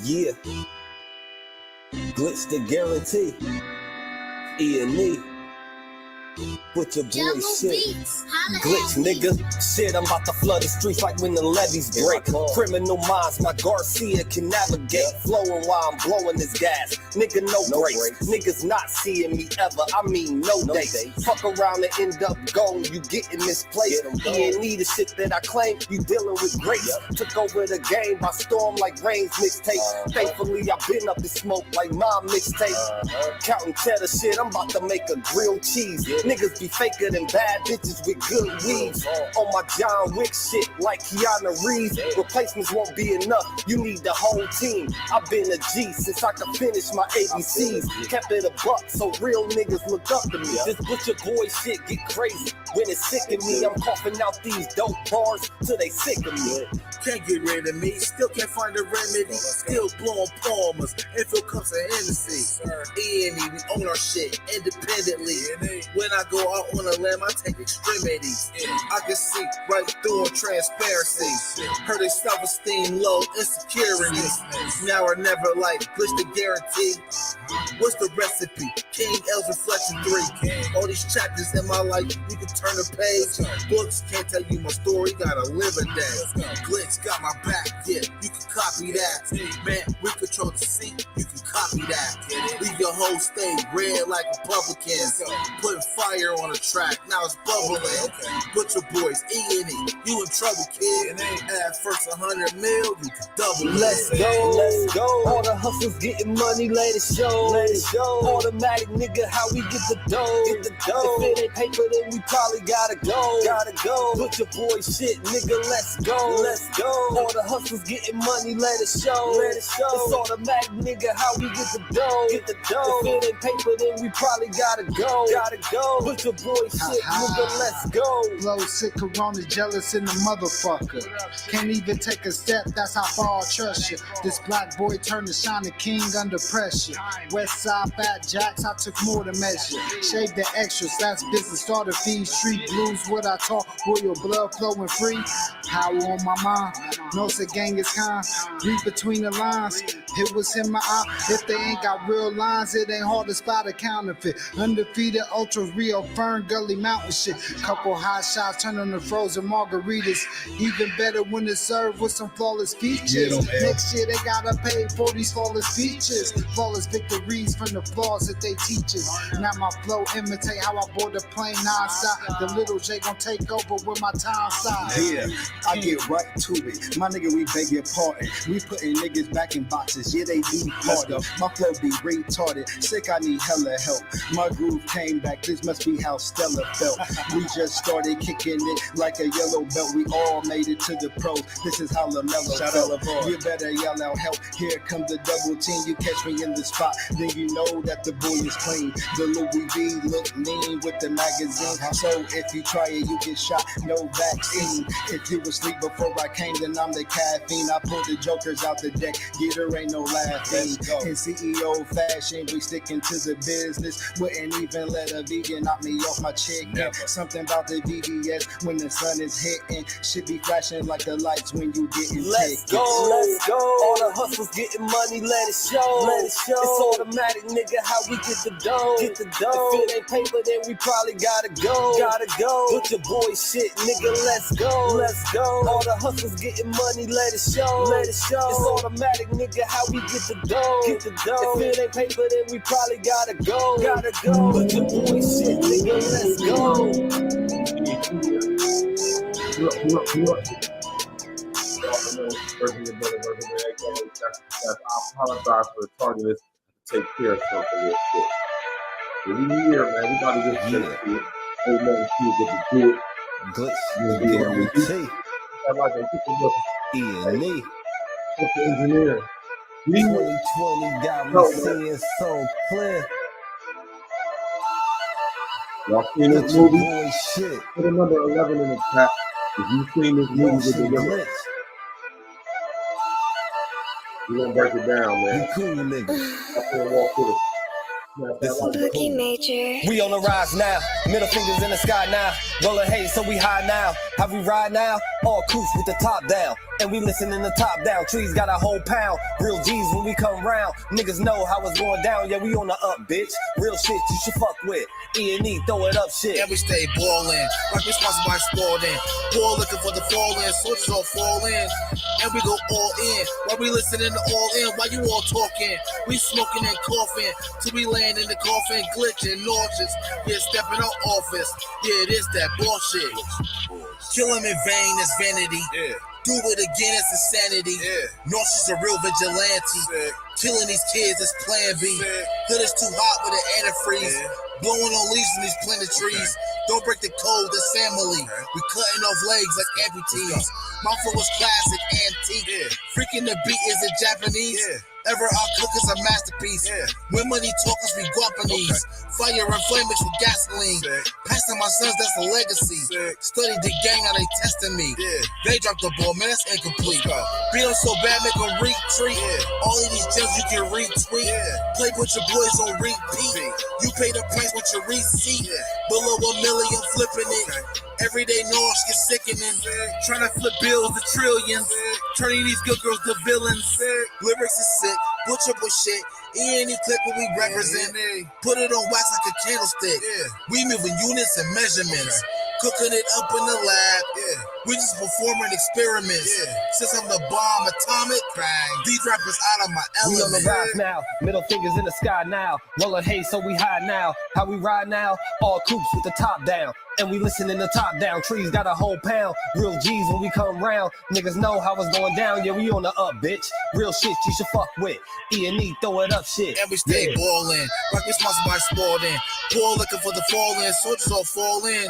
Yeah. Glitch the guarantee. E&E. Put your boy shit. Glitch, nigga. Shit, I'm about to flood the streets like when the levees break. Criminal minds, my Garcia can navigate. Flowing while I'm blowing this gas. Nigga, no brakes. Niggas not seeing me ever. I mean, no dates. Fuck around and end up gone. You getting misplaced. E&E, the shit that I claim. You dealing with grace. Took over the game by storm like Rain's mixtape. Thankfully, I've been up in smoke like my mixtape. Counting cheddar shit, I'm about to make a grilled cheese. Niggas be faker than bad bitches with good weeds. On my John Wick shit like Keanu Reeves. Replacements won't be enough, you need the whole team. I've been a G since I could finish my ABCs. Kept it a buck so real niggas look up to me. This butcher boy shit get crazy. When it's sick of me, I'm coughing out these dope bars till they sick of me. Can't get rid of me, still can't find a remedy. Still blowing palmers, and fill cups of Hennessy. E&E, we own our shit independently. When I go out on a limb, I take extremities. I can see right through on transparency. Heard they self-esteem low, insecurities. Now or never, like Glitch the guarantee. What's the recipe? King L's Reflection 3. All these chapters in my life, you can turn the page. Books can't tell you my story, gotta live a day. Glitch got my back, yeah, you can copy that. Man, we control the seat, you can copy that. Leave your whole state red like Republicans. Putting fire on the track, now it's bubbling. Butcher boys, E&E, you in trouble, kid. At first 100 mil, you can double it. Let's go. All the hustlers getting money, let it show. Automatic nigga, how we get the dough. If it ain't paper, then we probably gotta go. Butcher boy shit, nigga, let's go. All the hustlers getting money, let it show. It's automatic, nigga, how we get the dough. If it ain't paper, then we probably gotta go. Butcher boy shit, nigga, let's go. Flow sick, Corona jealous in the motherfucker. Can't even take a step, that's how far I trust you. This black boy turned to shine the king under pressure. West side fat jacks, I took more to measure. Shave the extras, that's business, starter fees. Street blues, what I talk, royal blood flowing free. Power on my mind, no the gang is kind. Read between the lines, it was in my eye. If they ain't got real lines, it ain't hard to spot a counterfeit. Undefeated, ultra real, Fern Gully Mountain shit. Couple hot shots, turn on the frozen margaritas. Even better when it's served with some flawless features. Next year they gotta pay for these flawless features. Flawless victories from the flaws that they teach us. Now my flow imitate how I board the plane non-stop. The little J gon' take over with my time side. Yeah, I get right to it. My nigga, we beg your pardon. We putting niggas back in boxes. Yeah, they be harder. My flow be retarded. Sick, I need hella help. My groove came back. This must be how Stella felt. We just started kicking it like a yellow belt. We all made it to the pros. This is how LaMelo felt. You better yell out help. Here comes the double team. You catch me in the spot, then you know that the boy is clean. The Louis V look mean with the magazine. So if you try it, you get shot. No vaccine. If you was asleep before I came, then I'm the caffeine. I pulled the jokers out the deck. Yeah, there ain't no laughing. In CEO fashion, we sticking to the business. Wouldn't even let a vegan knock me off my chicken. Something about the VVS when the sun is hitting. Should be flashing like the lights when you getting Let's go. All the hustlers getting money, let it show. It's automatic, nigga, how we get the dough. If it ain't paper, then we probably gotta go. Put your boy shit, nigga, let's go. All the hustlers getting money, let it show. It's automatic, nigga, how we get the dough. If it ain't paper, then we probably gotta go. Put your boy shit, nigga, let's go. I apologize for the tardiness to take care of something real quick. But we here, man. We got to get to it. Ain't nothing to get to do it. Glitch, guarantee. E&E. Engineer. 2020 got me seeing so clear. Y'all seen this movie? Put a number 11 in the chat. If you've seen this movie with the Glitch. We're gonna break it down, man. You cool, nigga. I can't walk through it. Boogie Major. We on the rise now, middle fingers in the sky now. Rolling haze, so we high now. How we ride now? All coops with the top down. and we listening to top down. Trees got a whole pound. Real G's when we come round. Niggas know how it's going down. Yeah, we on the up, bitch. Real shit you should fuck with. E&E, throw it up shit. And we stay ballin', like we sponsored by Sporting. Ball looking for the fall in, soldiers all fall in. And we go all in, while we listening to all in, while you all talking. We smoking and coughing, till we land in the coffin, glitching, nauseous. Yeah, stepping out office, yeah, it is that bullshit. Kill him in vain is vanity. Yeah. Do it again, it's insanity. Yeah. Nauseous a real vigilante. Yeah. Killing these kids is plan B. Yeah. Hood is too hot with an antifreeze. Yeah. Blowing on leaves in these planted trees. Okay. Don't break the code, this family. Okay. We cutting off legs like amputees. My flow is classic, antique. Yeah. Freaking the beat is it Japanese. Yeah. Ever our cook is a masterpiece. Yeah. When money talkers be Guapanese. Okay. Fire and flame mixed with gasoline. Sick. Passing my sons, that's a legacy. Sick. Study the gang, how they testing me. Yeah. They dropped the ball, man, that's incomplete. Beat them so bad, make them retreat. Yeah. All of these gems you can retweet. Yeah. Play with your boys on repeat. You pay the price with your receipt. Yeah. Below $1 million, flipping it. Okay. Everyday noise get sickening. Trying to flip bills to trillions. Turning these good girls to villains. Lyrics is sick. Butcher boy shit. E&E clip what we represent. Put it on wax like a candlestick. We moving units and measurements. Cooking it up in the lab. We just performing experiments. Since I'm the bomb atomic, these rappers out of my element. We on the rise now. Middle fingers in the sky now. Rolling hay so we high now. How we ride now? All coops with the top down. And we listening to top down. Trees got a whole pound. Real G's when we come round. Niggas know how it's going down. Yeah, we on the up, bitch. Real shit you should fuck with. E&E, throw it up shit. And we stay ballin', like we sponsored by Sporting. Ball looking for the fall in, soldiers all fall in.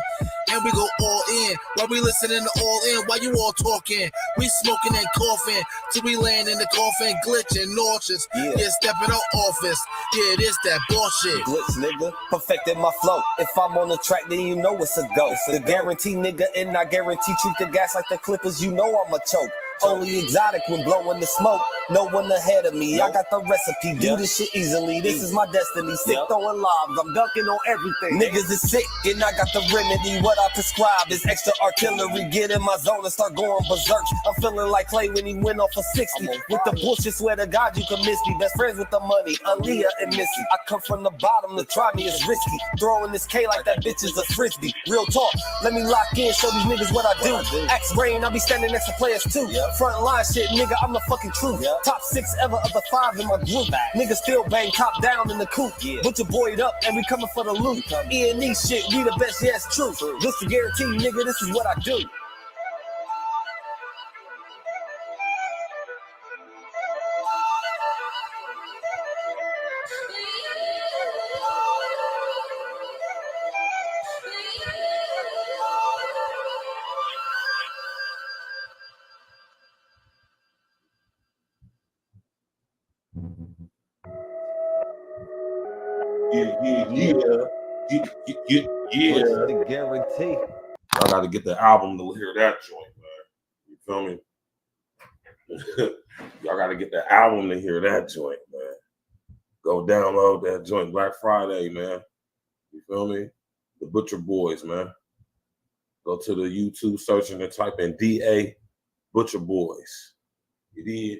And we go all in, while we listening to all in, while you all talking. We smoking and coughing, till we land in the coffin, glitching, nauseous. Yeah, stepping out office. Yeah, it is that bullshit. Glitch, nigga, perfected my flow. If I'm on the track, then you know it's a go. The guarantee, nigga, and I guarantee treat the gas like the Clippers, you know I'm a choke. Only exotic when blowing the smoke. No one ahead of me. I got the recipe. Do this shit easily. This is my destiny. Sick throwing lobs. I'm dunking on everything. Niggas is sick, and I got the remedy. What I prescribe is extra artillery. Get in my zone and start going berserk. I'm feeling like Clay when he went off for 60. With the bullshit, swear to God you can miss me. Best friends with the money, Aaliyah and Missy. I come from the bottom. To try me is risky. Throwing this K like that bitch is a frisbee. Real talk. Let me lock in. Show these niggas what I do. Axe Rain, I'll be standing next to players too. Front line shit, nigga, I'm the fucking truth. Top 6 ever of the 5 in my group. Niggas still bang top down in the coop. Butcher boyed up and we coming for the loot. E&E shit, we the best, yeah, it's true. This the guarantee, nigga, this is what I do. Yeah. The guarantee. I gotta get the album to hear that joint, man. You feel me? Y'all gotta get the album to hear that joint, man. Go download that joint Black Friday, man. You feel me? The Butcher Boys, man. Go to the YouTube search and type in DA Butcher Boys. You did?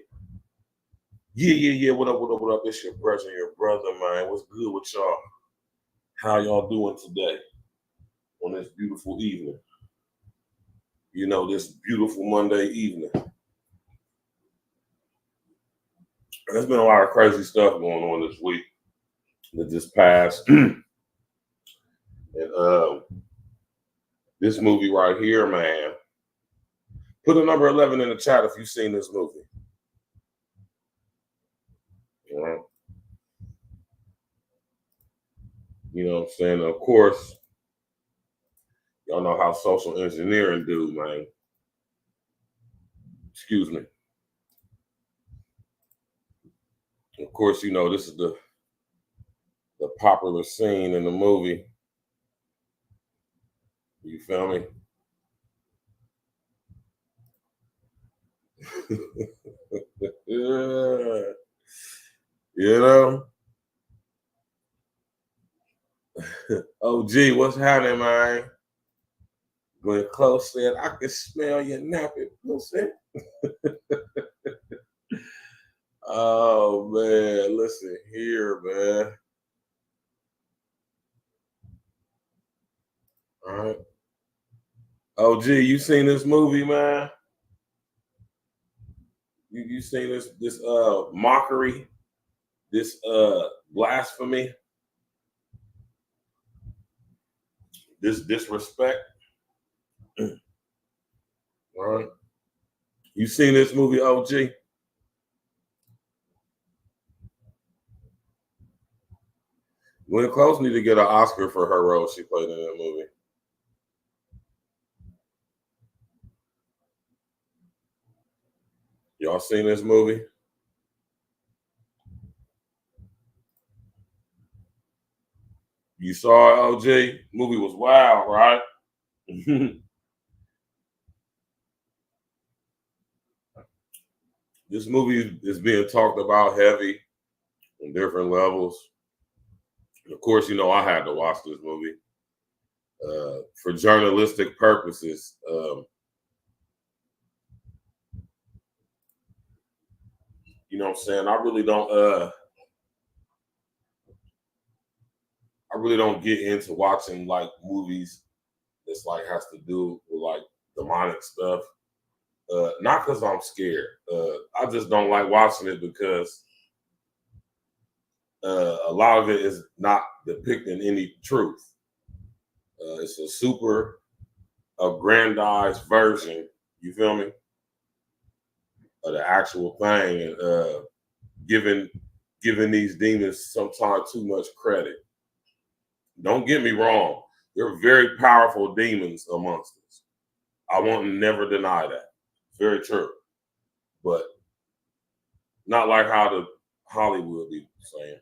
Yeah. What up? It's your brother and your brother, man. What's good with y'all? How y'all doing today on this beautiful evening? You know, this beautiful Monday evening. There's been a lot of crazy stuff going on this week that just passed. And this movie right here, man. Put a number 11 in the chat if you've seen this movie. All right. You know what I'm saying? Of course, y'all know how social engineering do, man. Excuse me. Of course, you know, this is the popular scene in the movie. You feel me? Yeah. You know? Oh, gee, what's happening, man? Glenn Close said, I can smell your nappy pussy. Oh man, listen here, man. All right. Oh, gee, you seen this movie, man? You seen this mockery, this blasphemy, this disrespect? All right. You seen this movie, OG? Glenn Close need to get an Oscar for her role she played in that movie. Y'all seen this movie? You saw it, OG? Movie was wild, right? This movie is being talked about heavy on different levels. Of course, you know, I had to watch this movie for journalistic purposes. You know what I'm saying? I really don't get into watching like movies that's like has to do with like demonic stuff. Not because I'm scared. I just don't like watching it because a lot of it is not depicting any truth. It's a super aggrandized version, you feel me, of the actual thing, and giving these demons sometimes too much credit. Don't get me wrong. There are very powerful demons amongst us. I won't never deny that. Very true. But not like how the Hollywood be saying.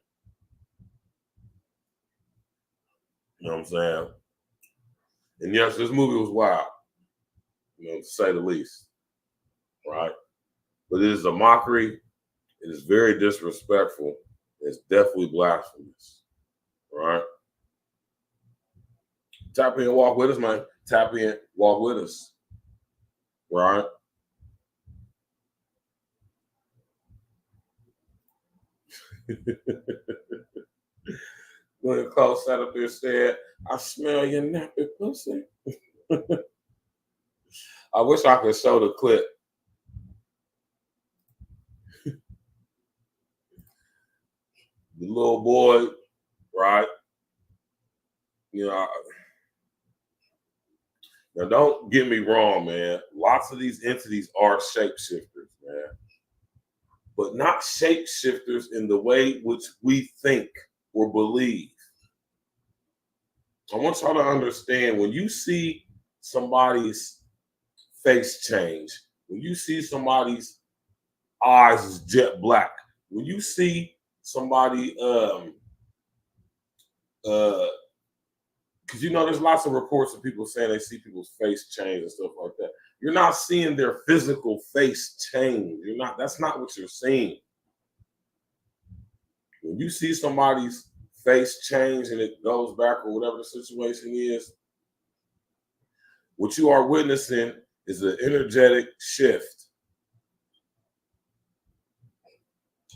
You know what I'm saying? And yes, this movie was wild, you know, to say the least. Right? But it is a mockery. It is very disrespectful. It's definitely blasphemous. Right? Tap in and walk with us, man. Tap in, walk with us. Right? When Close sat up there and said, I smell your nappy pussy. I wish I could show the clip. The little boy, right? You know, now don't get me wrong, man. Lots of these entities are shapeshifters, man. But not shapeshifters in the way which we think or believe. I want y'all to understand, when you see somebody's face change, when you see somebody's eyes is jet black, when you see somebody because you know there's lots of reports of people saying they see people's face change and stuff like that. You're not seeing their physical face change. That's not what you're seeing. When you see somebody's face change and it goes back or whatever the situation is, what you are witnessing is an energetic shift.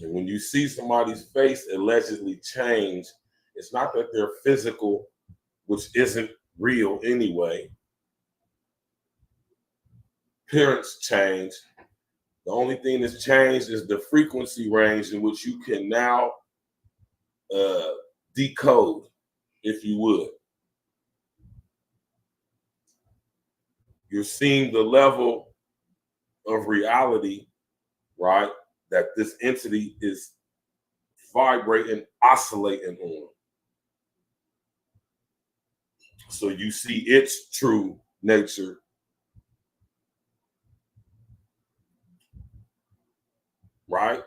And when you see somebody's face allegedly change, it's not that they're physical, which isn't real anyway. Appearance change. The only thing that's changed is the frequency range in which you can now decode, if you would. You're seeing the level of reality, right, that this entity is vibrating, oscillating on. So you see its true nature. Right?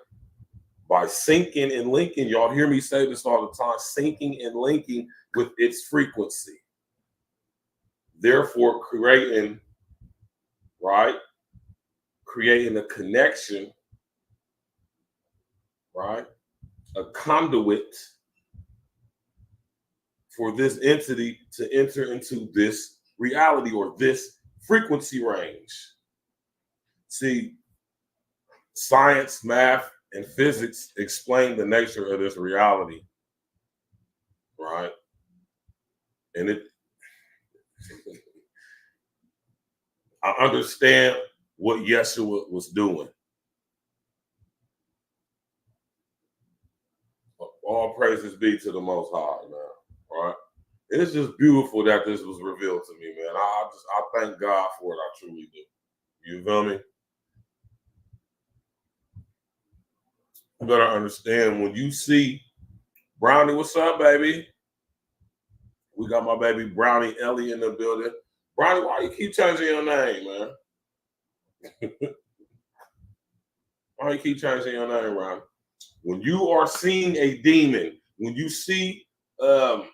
By syncing and linking, y'all hear me say this all the time, syncing and linking with its frequency. Therefore, creating a connection, right? A conduit for this entity to enter into this reality or this frequency range. See, science, math, and physics explain the nature of this reality, right? And I understand what YESHUA was doing. All praises be to the Most High, man. Right? It's just beautiful that this was revealed to me, man. I thank God for it. I truly do. You feel me? You better understand when you see Brownie, what's up, baby? We got my baby Brownie Ellie in the building. Brownie, why you keep changing your name, man? Why you keep changing your name, Brownie? When you are seeing a demon, when you see what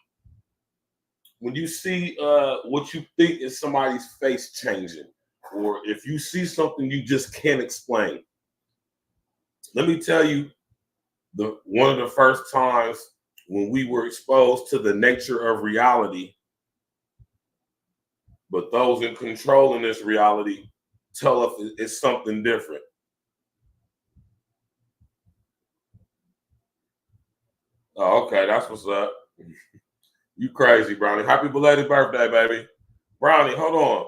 you think is somebody's face changing, or if you see something you just can't explain, let me tell you, one of the first times when we were exposed to the nature of reality, but those in control in this reality tell us it's something different. Oh, okay, that's what's up. You crazy, Brownie. Happy belated birthday, baby. Brownie, hold on.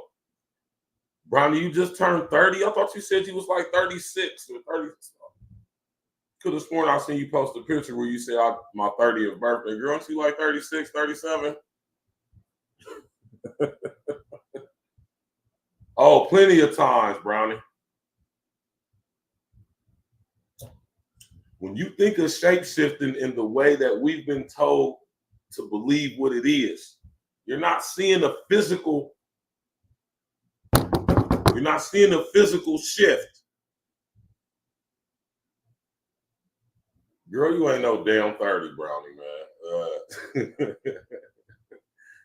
Brownie, you just turned 30? I thought you said you was like 36 or 30. Could have sworn I seen you post a picture where you said my 30th birthday. Girl, aren't you like 36, 37? Oh, plenty of times, Brownie. When you think of shape-shifting in the way that we've been told to believe what it is, you're not seeing a physical shift. Girl, you ain't no damn 30, Brownie, man.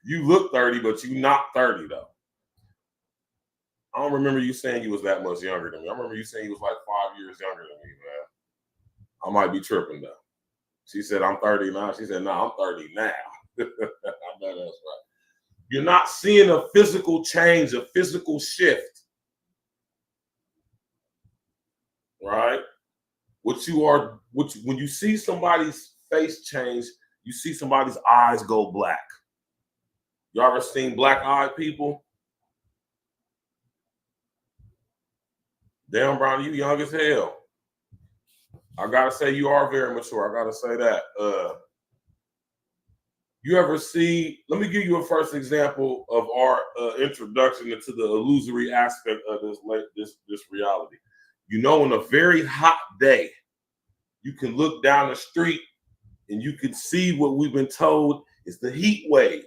You look 30, but you not 30, though. I don't remember you saying you was that much younger than me. I remember you saying you was like 5 years younger than me, man. I might be tripping, though. She said, I'm 30 now. She said, no, I'm 30 now. I know that's right. You're not seeing a physical change, a physical shift. Right? When you see somebody's face change, you see somebody's eyes go black. You ever seen black-eyed people? Damn, Brown, you young as hell. I gotta say, you are very mature. I gotta say that. You ever see? Let me give you a first example of our introduction into the illusory aspect of this reality. You know, on a very hot day, you can look down the street and you can see what we've been told is the heat wave.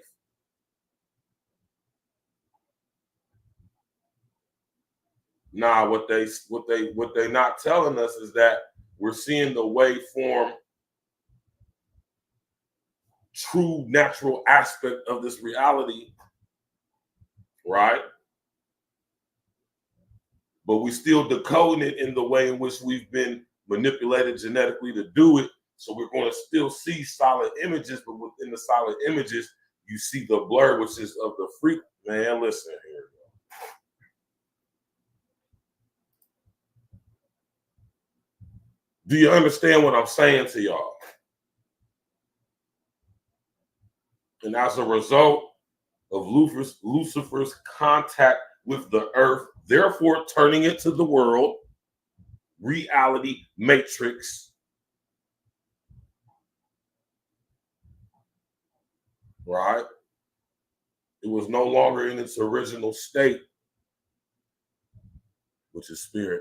Nah, what they not telling us is that we're seeing the waveform, true natural aspect of this reality, right? But we still decoding it in the way in which we've been manipulated genetically to do it. So we're going to still see solid images, but within the solid images, you see the blur, which is of the freak. Man, listen here. Do you understand what I'm saying to y'all? And as a result of Lucifer's contact with the earth, therefore turning it to the world, reality matrix, right? It was no longer in its original state, which is spirit.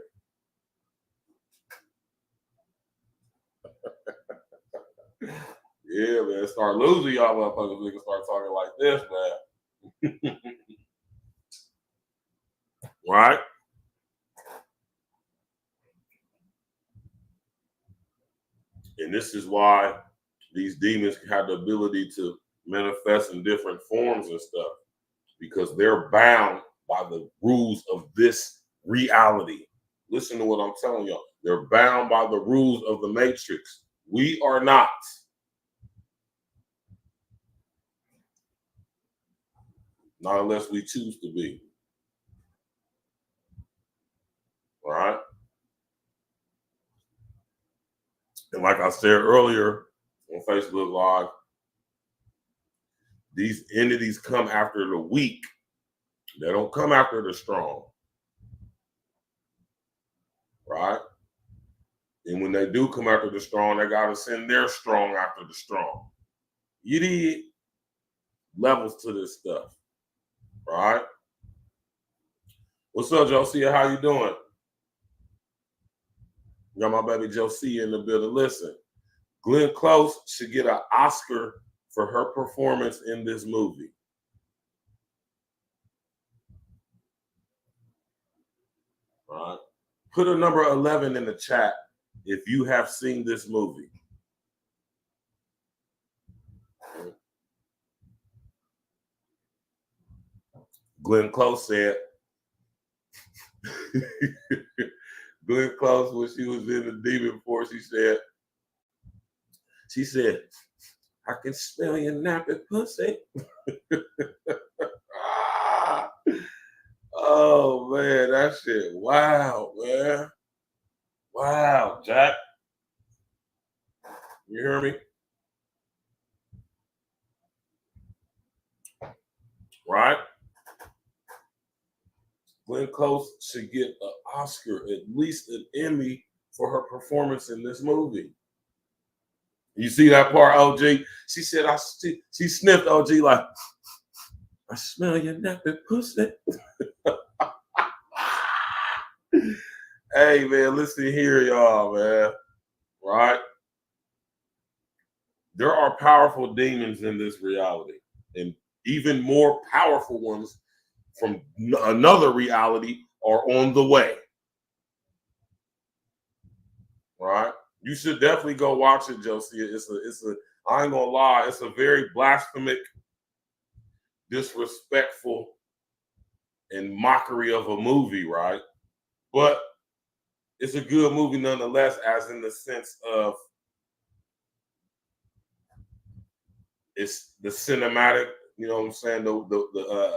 Yeah, man, start losing y'all motherfuckers. We can start talking like this, man. Right? And this is why these demons have the ability to manifest in different forms and stuff, because they're bound by the rules of this reality. Listen to what I'm telling y'all. They're bound by the rules of the matrix. We are not. Not unless we choose to be. right? And like I said earlier on Facebook Live, these entities come after the weak. They don't come after the strong, right? And when they do come after the strong, they got to send their strong after the strong. You need levels to this stuff, right? What's up, Josia? How you doing? Got my baby Josia in the building. Listen, Glenn Close should get an Oscar for her performance in this movie. All right. Put a number 11 in the chat if you have seen this movie. Glenn Close said, Glenn Close, when she was in the Demon Force, she said, I can smell your nappy pussy. Oh, man, that shit. Wow, man. Wow, Jack. You hear me? Right? Glenn Close should get an Oscar, at least an Emmy, for her performance in this movie. You see that part, OG? She said, she sniffed OG like, I smell your nappy pussy. Hey, man, listen here, y'all, man. Right? There are powerful demons in this reality, and even more powerful ones from another reality are on the way. Right? You should definitely go watch it, Josie. I ain't gonna lie, it's a very blasphemic, disrespectful, and mockery of a movie, right? But it's a good movie nonetheless, as in the sense of it's the cinematic, you know what I'm saying? The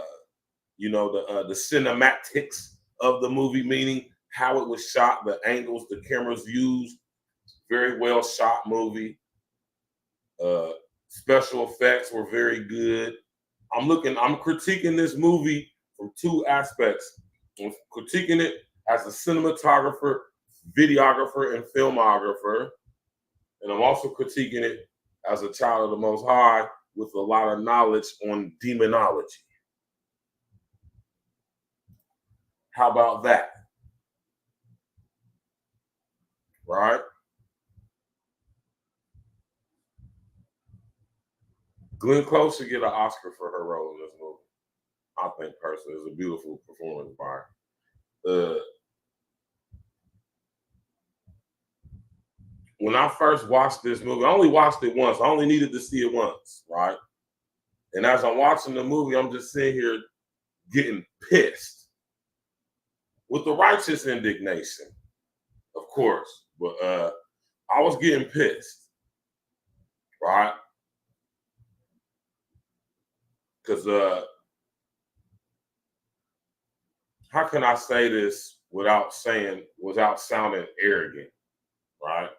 cinematics of the movie, meaning how it was shot, the angles, the cameras used. Very well shot movie. Special effects were very good. I'm critiquing this movie from two aspects. I'm critiquing it as a cinematographer, videographer, and filmographer. And I'm also critiquing it as a child of the Most High with a lot of knowledge on demonology. How about that? Right? Glenn Close should get an Oscar for her role in this movie. I think personally, it's a beautiful performance by her. When I first watched this movie, I only watched it once. I only needed to see it once, right? And as I'm watching the movie, I'm just sitting here getting pissed with the righteous indignation, of course. But I was getting pissed, right? Because how can I say this without sounding arrogant, right?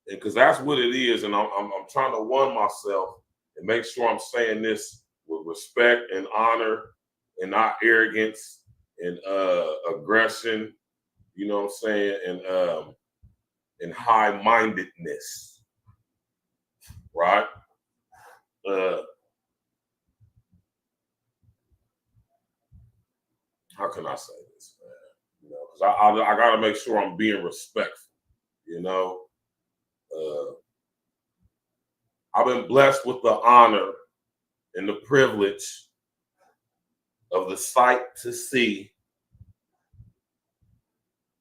And because that's what it is, and I'm trying to warn myself and make sure I'm saying this with respect and honor and not arrogance and aggression, you know what I'm saying, and high-mindedness, right? How can I say this, man? You know, because I got to make sure I'm being respectful, you know? I've been blessed with the honor and the privilege of the sight to see,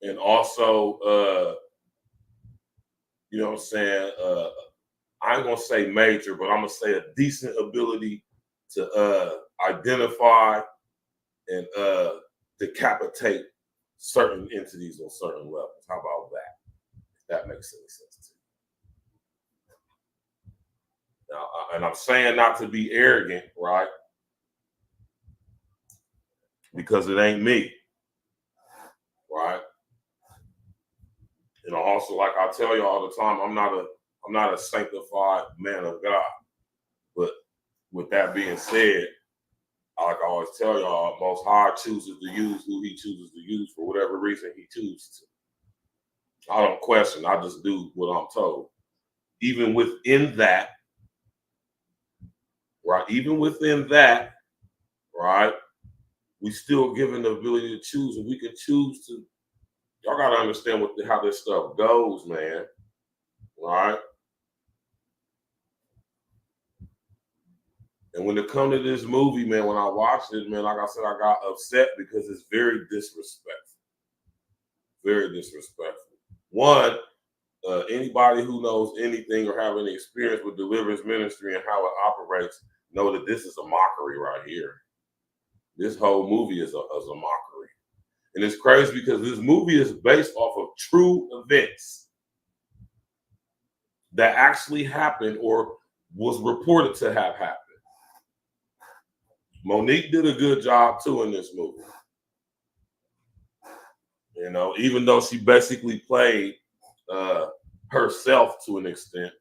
and also, you know what I'm saying, I ain't gonna say major, but I'm gonna say a decent ability to identify and decapitate certain entities on certain levels. How about that? If that makes any sense to you. Now, and I'm saying not to be arrogant, right? because it ain't me, right? And also, like I tell you all the time, I'm not a sanctified man of God. But with that being said, like I always tell y'all, Most High chooses to use who he chooses to use for whatever reason he chooses to. I don't question, I just do what I'm told. Even within that, right? Even within that, right? We still given the ability to choose, and we can choose to. Y'all gotta understand how this stuff goes, man. Right? And when it comes to this movie, man, when I watched it, man, like I said, I got upset because it's very disrespectful. Very disrespectful. One, anybody who knows anything or have any experience with deliverance ministry and how it operates know that this is a mockery right here. This whole movie is a mockery. And it's crazy because this movie is based off of true events that actually happened or was reported to have happened. Monique did a good job too in this movie. You know, even though she basically played herself to an extent,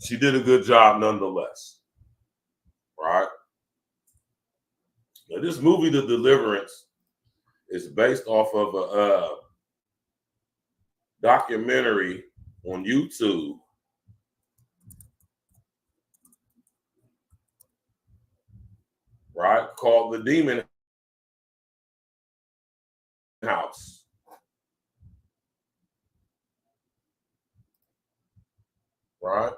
she did a good job nonetheless. Right? Now, this movie, The Deliverance, is based off of a documentary on YouTube right, called The Demon House. Right?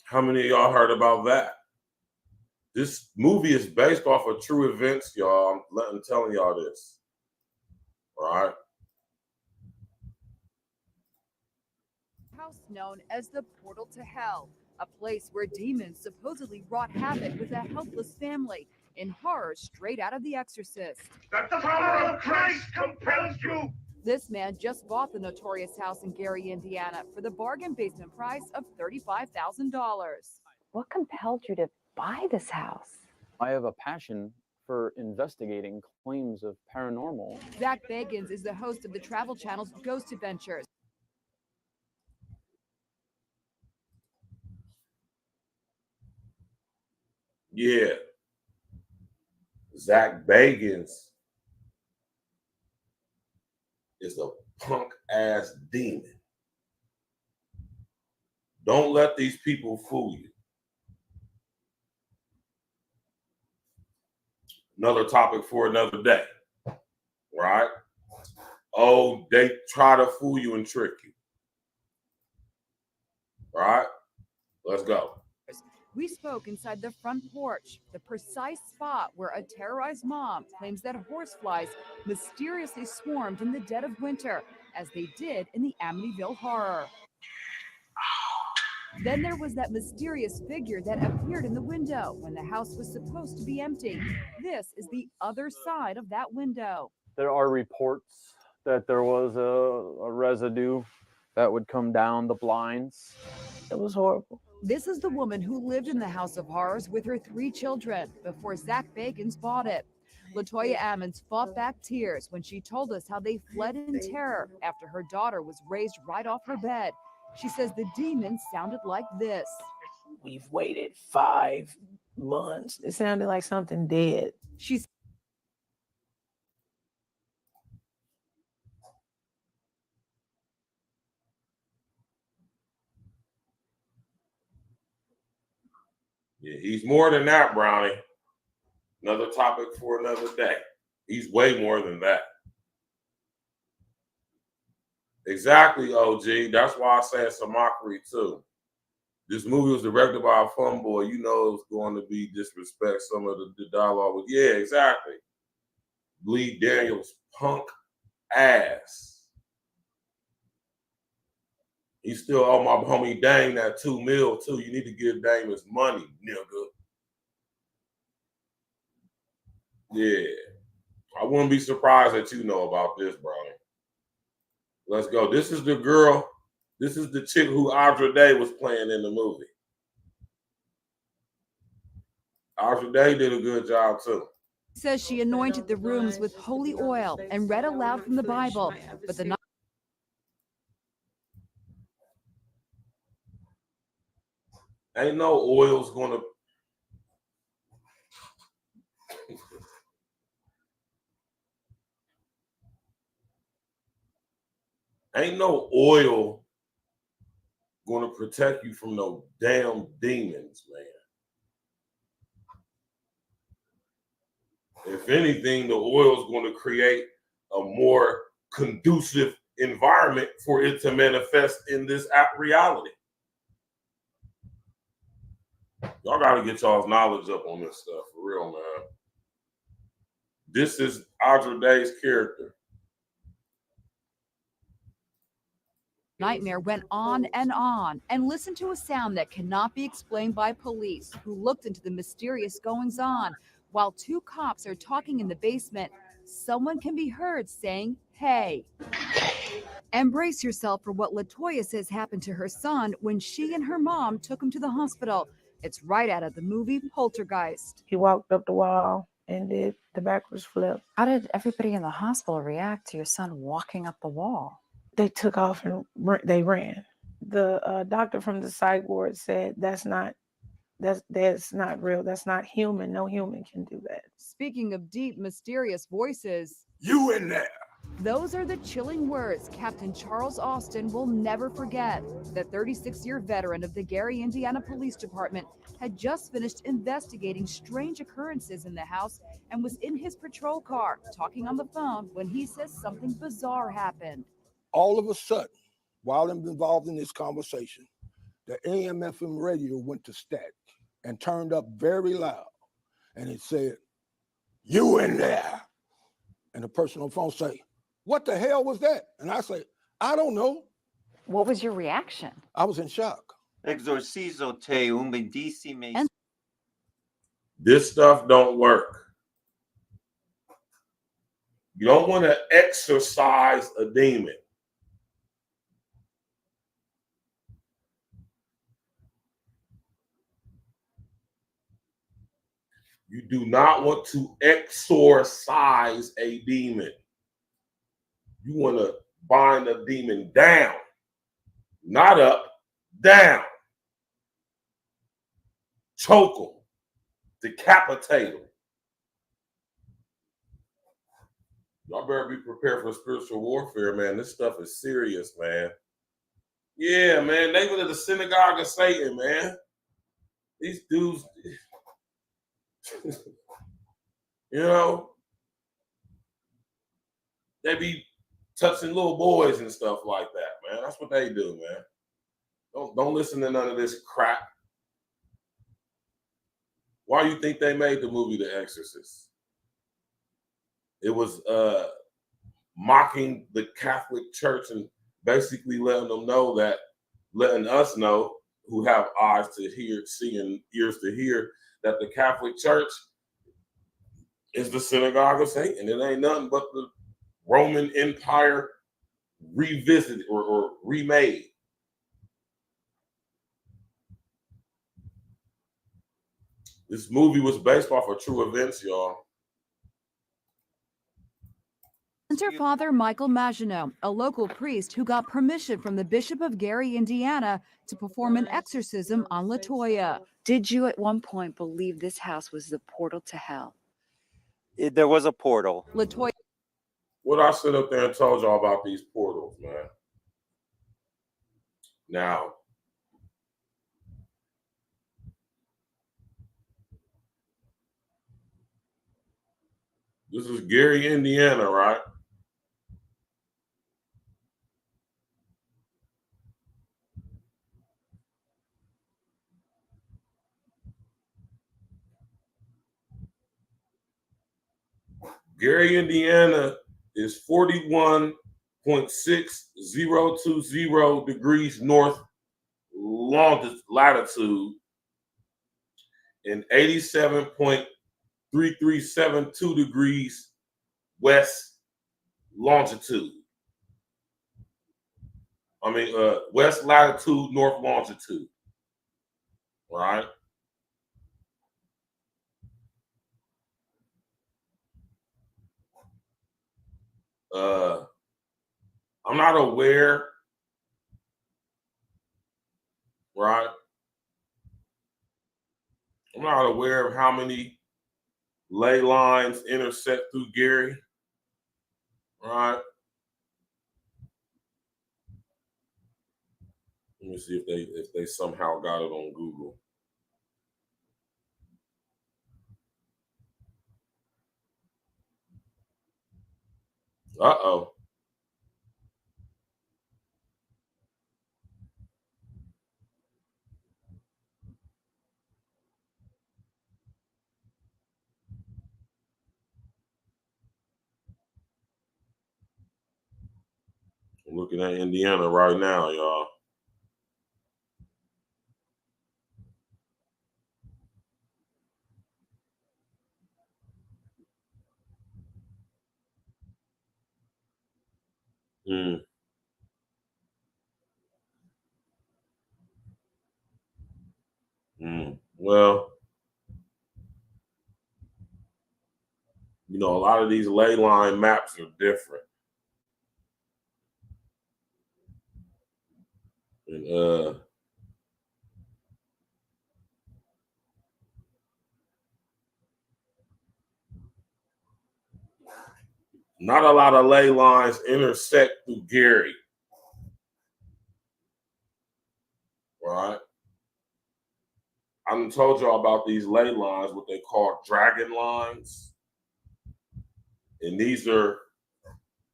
How many of y'all heard about that? This movie is based off of true events, y'all. I'm telling y'all this. All right? House known as the Portal to Hell, a place where demons supposedly wrought havoc with a helpless family in horror straight out of The Exorcist. The power of Christ compels you. This man just bought the notorious house in Gary, Indiana for the bargain basement price of $35,000. What compelled you to buy this house? I have a passion for investigating claims of paranormal. Zach Bagans is the host of the Travel Channel's Ghost Adventures. Yeah. Zach Bagans is a punk ass demon. Don't let these people fool you. Another topic for another day, right? Oh, they try to fool you and trick you, right? Let's go. We spoke inside the front porch, the precise spot where a terrorized mom claims that horseflies mysteriously swarmed in the dead of winter, as they did in the Amityville Horror. Then there was that mysterious figure that appeared in the window when the house was supposed to be empty. This is the other side of that window. There are reports that there was a residue that would come down the blinds. It was horrible. This is the woman who lived in the House of Horrors with her 3 children before Zach Bagans bought it. Latoya Ammons fought back tears when she told us how they fled in terror after her daughter was raised right off her bed. She says the demon sounded like this. We've waited 5 months. It sounded like something dead. She's Yeah, he's more than that, Brownie. Another topic for another day. He's way more than that. Exactly, OG. That's why I say it's a mockery, too. This movie was directed by a fun boy. You know it's going to be disrespect some of the dialogue. Yeah, exactly. Bleed Daniels' punk ass. He still owe my homie Dame that $2 million, too. You need to give Dame his money, nigga. Yeah. I wouldn't be surprised that you know about this, Brownie. Let's go. This is the girl. This is the chick who Audra Day was playing in the movie. Audra Day did a good job too. Says she anointed the rooms with holy oil and read aloud from the Bible, but the Ain't no oil's gonna. Ain't no oil gonna protect you from no damn demons, man. If anything, the oil's gonna create a more conducive environment for it to manifest in this app reality. Y'all gotta get y'all's knowledge up on this stuff, for real, man. This is Audra Day's character. nightmare went on, and listened to a sound that cannot be explained by police, who looked into the mysterious goings-on. While two cops are talking in the basement, someone can be heard saying, "Hey." Embrace yourself for what LaToya says happened to her son when she and her mom took him to the hospital. It's right out of the movie Poltergeist. He walked up the wall and did the backwards flip. How did everybody in the hospital react to your son walking up the wall? They took off and they ran. The doctor from the psych ward said that's not real. That's not human. No human can do that. Speaking of deep, mysterious voices, You in there? those are the chilling words Captain Charles Austin will never forget. The 36-year veteran of the Gary, Indiana Police Department had just finished investigating strange occurrences in the house and was in his patrol car talking on the phone when he says something bizarre happened. All of a sudden, while I'm involved in this conversation, the AM/FM radio went to static and turned up very loud. And it said, "You in there?" And the person on the phone say, "What the hell was that?" And I say, "I don't know." What was your reaction? I was in shock. Exorcizo te un bendísime. This stuff don't work. You don't want to exorcise a demon. You do not want to exorcise a demon. You want to bind a demon down, not up, down. Choke them, decapitate them. Y'all better be prepared for spiritual warfare, man. This stuff is serious, man. Yeah, man. They were the synagogue of Satan, man. These dudes, you know, they be touching little boys and stuff like that, man. That's what they do, man. Don't listen to none of this crap. Why do you think they made the movie The Exorcist? It was mocking the Catholic Church and basically letting us know who have eyes to hear, see, and ears to hear, that the Catholic Church is the synagogue of Satan. It ain't nothing but the Roman Empire revisited or remade. This movie was based off of true events, y'all. Enter Father Michael Maginot, a local priest who got permission from the Bishop of Gary, Indiana, to perform an exorcism on LaToya. Did you at one point believe this house was the portal to hell? There was a portal. LaToya. What I sit up there and told y'all about these portals, man. Now, this is Gary, Indiana, right? Gary, Indiana is 41.6020 degrees north latitude and 87.3372 degrees west longitude. West latitude, north longitude. Right? I'm not aware, right? I'm not aware of how many ley lines intersect through Gary, right? Let me see if they somehow got it on Google. Uh-oh. I'm looking at Indiana right now, y'all. Well, a lot of these ley line maps are different. And not a lot of ley lines intersect through Gary. Right? I done told y'all about these ley lines, what they call dragon lines. And these are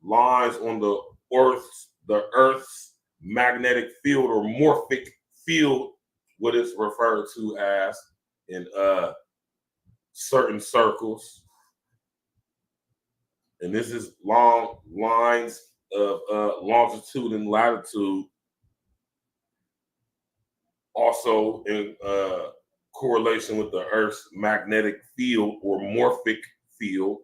lines on the Earth's magnetic field or morphic field, what it's referred to as in certain circles. And this is long lines of longitude and latitude, also in correlation with the Earth's magnetic field or morphic field,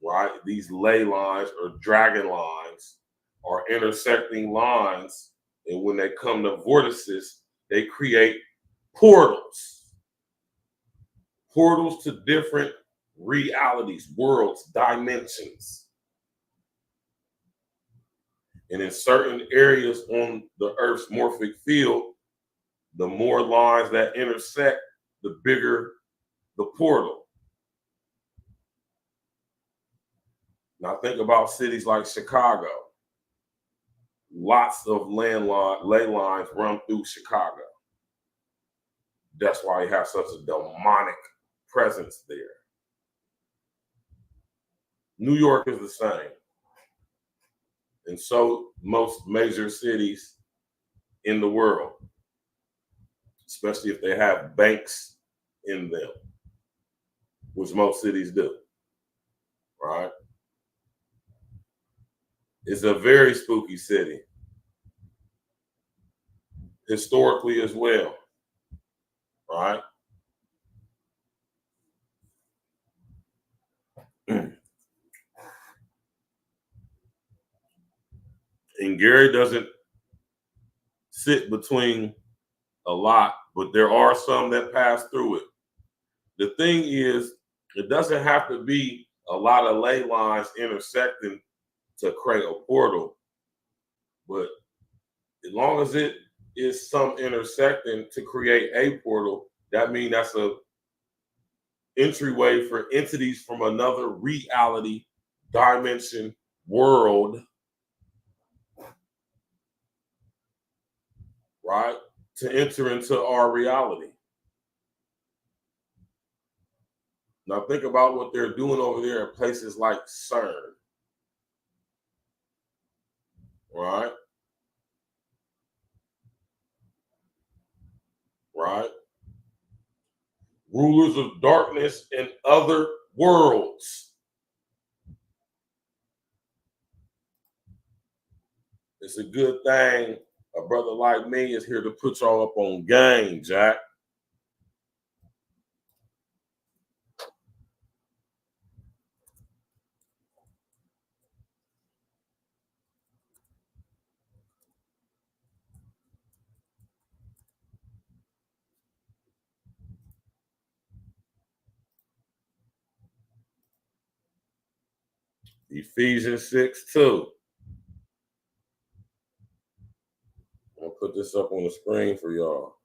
right? These ley lines or dragon lines are intersecting lines, and when they come to vortices, they create portals. Portals to different realities, worlds, dimensions. And in certain areas on the Earth's morphic field, the more lines that intersect, the bigger the portal. Now think about cities like Chicago. Lots of ley lines run through Chicago. That's why you have such a demonic presence there. New York is the same. And so most major cities in the world, especially if they have banks in them, which most cities do, right? It's a very spooky city, historically as well, right? And Gary doesn't sit between a lot, but there are some that pass through it. The thing is, it doesn't have to be a lot of ley lines intersecting to create a portal, but as long as it is some intersecting to create a portal, that means that's a entryway for entities from another reality, dimension, world, right, to enter into our reality. Now think about what they're doing over there in places like CERN, right? Right? Rulers of darkness and other worlds. It's a good thing a brother like me is here to put y'all up on game, Jack. Ephesians 6:2. I'm gonna put this up on the screen for y'all.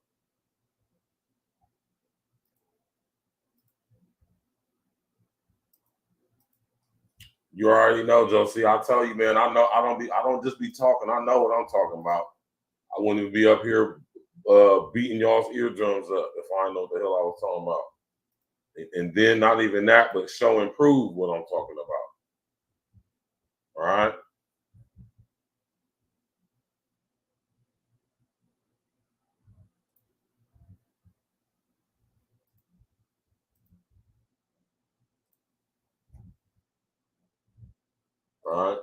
You already know, Josie. I tell you, man, I know I don't just be talking. I know what I'm talking about. I wouldn't even be up here beating y'all's eardrums up if I know what the hell I was talking about. And then not even that, but show and prove what I'm talking about. All right. All right.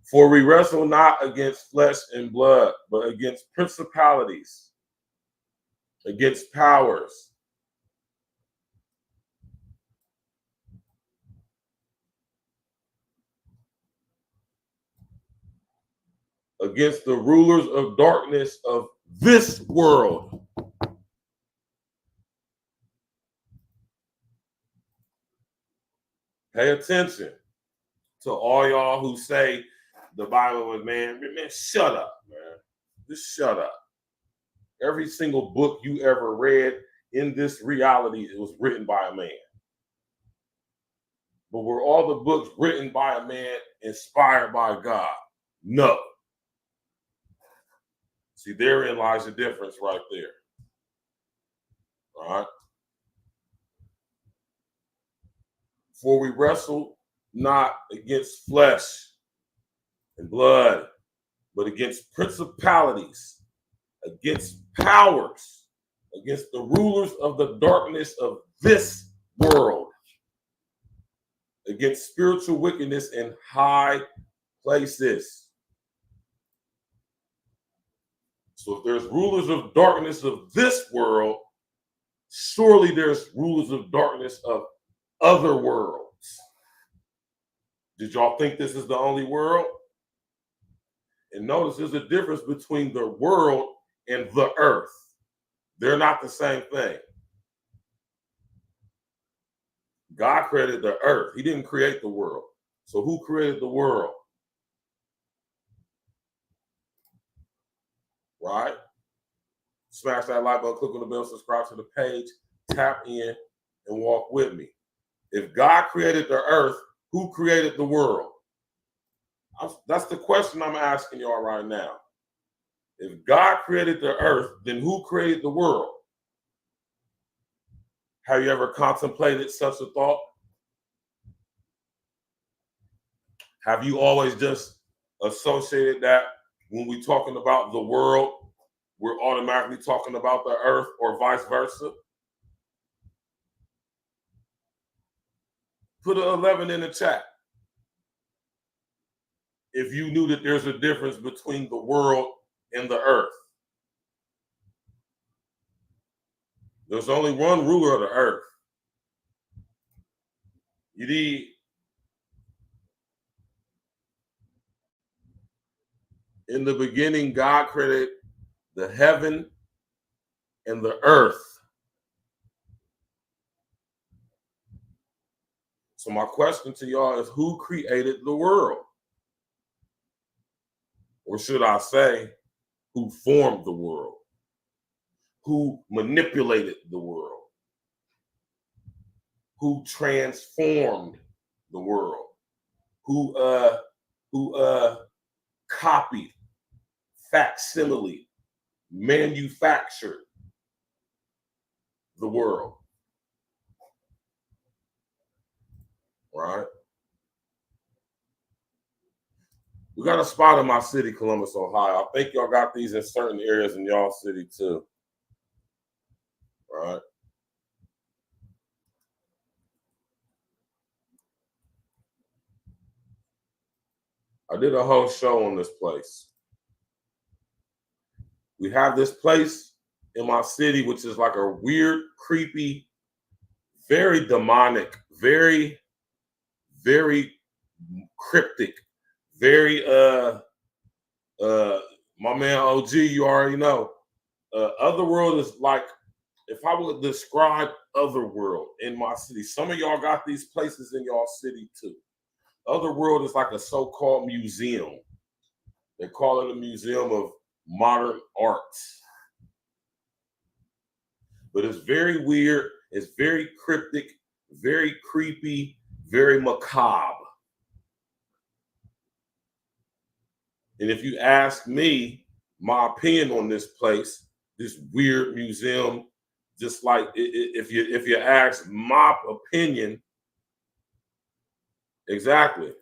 For we wrestle not against flesh and blood, but against principalities, against powers, against the rulers of darkness of this world. Pay attention to all y'all who say the Bible was, man, shut up, man. Just shut up. Every single book you ever read in this reality, it was written by a man. But were all the books written by a man inspired by God? No. See, therein lies the difference right there. All right. For we wrestle not against flesh and blood, but against principalities, against powers, against the rulers of the darkness of this world, against spiritual wickedness in high places. So if there's rulers of darkness of this world, surely there's rulers of darkness of other worlds. Did y'all think this is the only world? And notice there's a difference between the world and the earth. They're not the same thing. God created the earth. He didn't create the world. So who created the world? Right? Smash that like button, click on the bell, subscribe to the page, tap in, and walk with me. If God created the earth, who created the world? That's the question I'm asking y'all right now. If God created the earth, then who created the world? Have you ever contemplated such a thought? Have you always just associated that when we're talking about the world, we're automatically talking about the earth, or vice versa? Put an 11 in the chat if you knew that there's a difference between the world and the earth. There's only one ruler of the earth. You need in the beginning, God created the heaven and the earth. So my question to y'all is, who created the world? Or should I say, who formed the world? Who manipulated the world? Who transformed the world? Who copied, facsimile, manufactured the world? Right? We got a spot in my city, Columbus, Ohio. I think y'all got these in certain areas in y'all city too. Right? I did a whole show on this place. We have this place in my city, which is like a weird, creepy, very demonic, very, very cryptic, very my man OG, you already know. Otherworld is like, if I would describe Otherworld in my city, some of y'all got these places in y'all city too. Otherworld is like a so-called museum. They call it a museum of modern arts. But it's very weird, it's very cryptic, very creepy, very macabre. And if you ask me my opinion on this place, this weird museum, just like if you ask my opinion, exactly.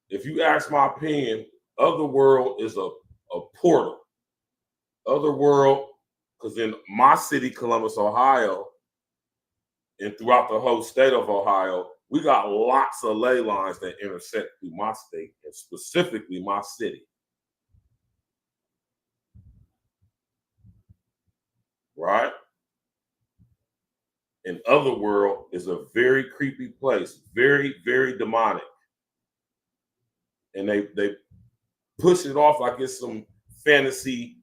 If you ask my opinion, Otherworld is a portal. Otherworld, because in my city, Columbus, Ohio, and throughout the whole state of Ohio, we got lots of ley lines that intersect through my state, and specifically my city. Right? And Otherworld is a very creepy place, very, very demonic. And they push it off like it's some fantasy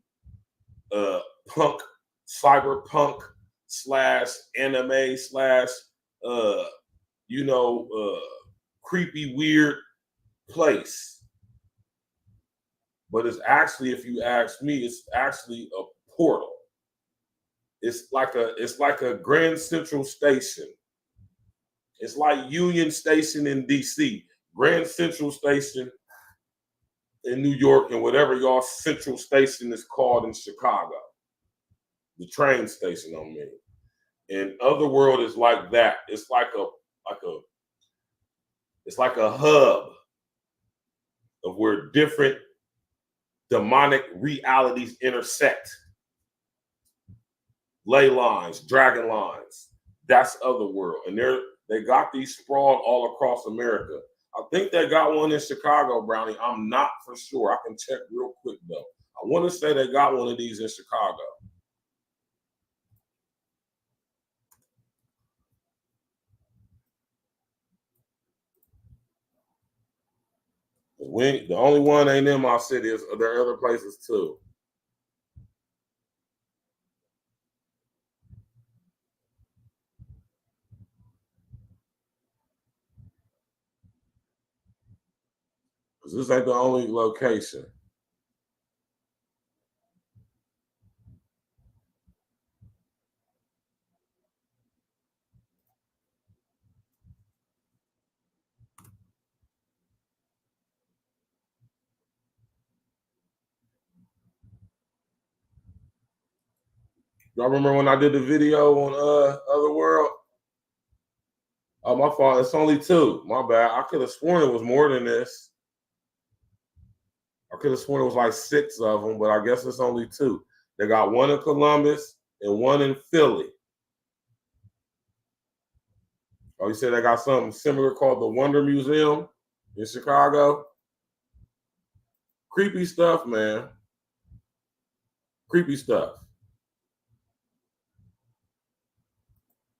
punk, cyberpunk / anime / creepy, weird place. But it's actually, if you ask me, it's actually a portal. It's like a Grand Central Station. It's like Union Station in DC, Grand Central Station in New York, and whatever y'all Central Station is called in Chicago. The train station, I mean. And Otherworld is like that. It's like a hub of where different demonic realities intersect. Ley lines, dragon lines. That's Otherworld. And they got these sprawled all across America. I think they got one in Chicago, Brownie. I'm not for sure. I can check real quick though. I want to say they got one of these in Chicago. The only one ain't in my city. There are other places too. Because this ain't the only location. Y'all remember when I did the video on Otherworld? Oh, my fault. It's only 2. My bad. I could have sworn it was more than this. I could have sworn it was like 6 of them, but I guess it's only 2. They got one in Columbus and one in Philly. Oh, you said they got something similar called the Wonder Museum in Chicago? Creepy stuff, man. Creepy stuff.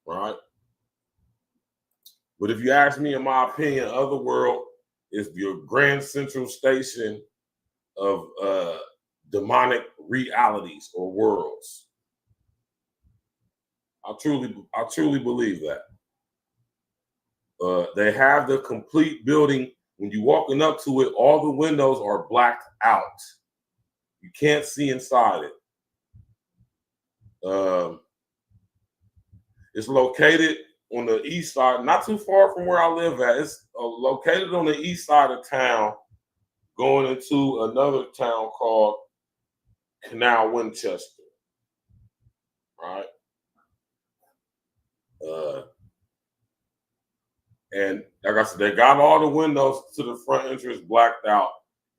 Right? But if you ask me, in my opinion, Otherworld is your Grand Central Station of demonic realities or worlds. I truly believe that. They have the complete building. When you're walking up to it, all the windows are blacked out. You can't see inside it. It's located on the east side, not too far from where I live at. It's located on the east side of town, going into another town called Canal Winchester. Right? And like I said, they got all the windows to the front entrance blacked out.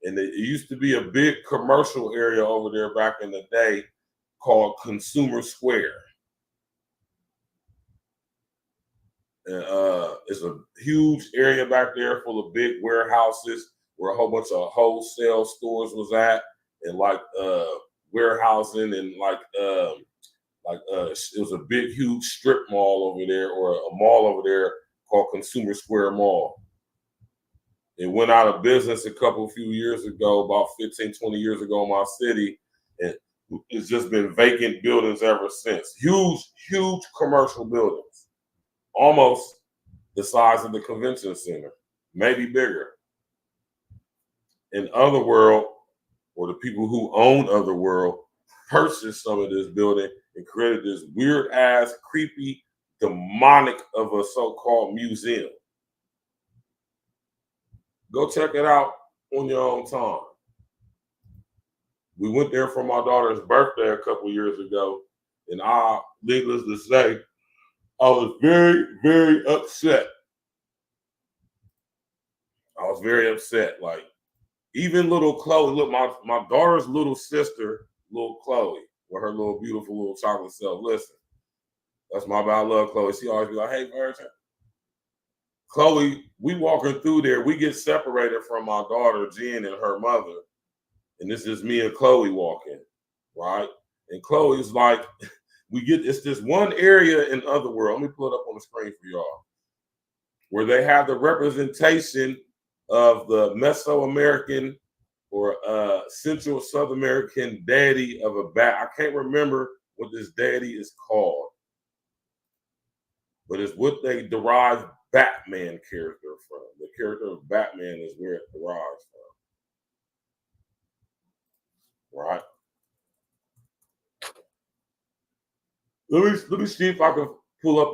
And it used to be a big commercial area over there back in the day called Consumer Square. And it's a huge area back there full of big warehouses where a whole bunch of wholesale stores was at, and like warehousing, and it was a big, huge strip mall over there, or a mall over there called Consumer Square Mall. It went out of business a few years ago, about 15, 20 years ago in my city, and it's just been vacant buildings ever since. Huge, huge commercial buildings, almost the size of the convention center. maybe bigger. In Otherworld, or the people who own Otherworld, purchased some of this building and created this weird ass, creepy, demonic of a so-called museum. Go check it out on your own time. We went there for my daughter's birthday a couple years ago, and needless to say, I was very, very upset. I was very upset. Like, even little Chloe, look, my daughter's little sister, little Chloe, with her little beautiful little chocolate self. Listen, that's my bad. I love Chloe. She always be like, hey, Virgin. Chloe, we walking through there, we get separated from my daughter, Jen, and her mother. And this is me and Chloe walking, right? And Chloe's like, it's this one area in Otherworld. Let me pull it up on the screen for y'all, where they have the representation of the Mesoamerican or Central South American deity of a bat. I can't remember what this deity is called, but it's what they derive Batman character from. The character of Batman is where it derives from, right? Let me see if I can pull up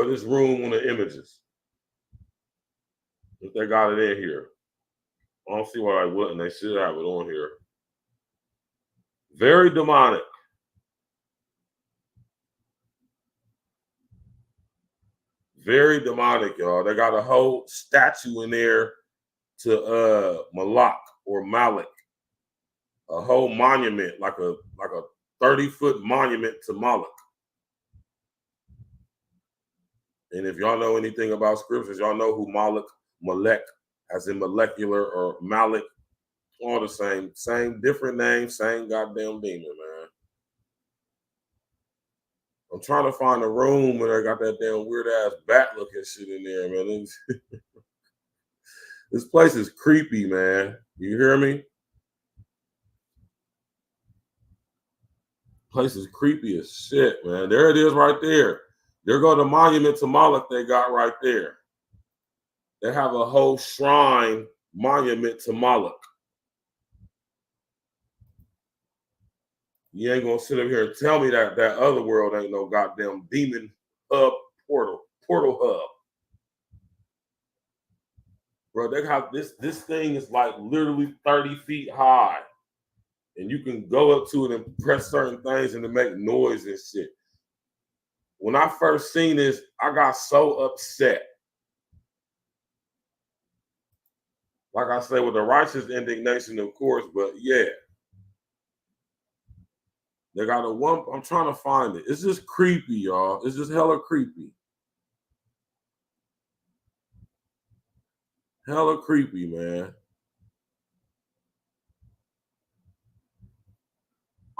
this room on the images. If they got it in here. I don't see why I wouldn't. They should have it on here. Very demonic. Very demonic, y'all. They got a whole statue in there to Malak or Malik. A whole monument, like a 30-foot monument to Malik. And if y'all know anything about scriptures, y'all know who Malek, as in molecular, or Malik, all the same different name, same goddamn demon, man. I'm trying to find a room where they got that damn weird ass bat looking shit in there, man. This place is creepy, man. You hear me? Place is creepy as shit, man. There it is right there. There go the monument to Moloch they got right there. They have a whole shrine monument to Moloch. You ain't gonna sit up here and tell me that other world ain't no goddamn demon hub portal hub. Bro, they got this thing is like literally 30 feet high. And you can go up to it and press certain things and to make noise and shit. When I first seen this, I got so upset. Like I say, with the righteous indignation, of course, but yeah. They got I'm trying to find it. It's just creepy, y'all. It's just hella creepy. Hella creepy, man.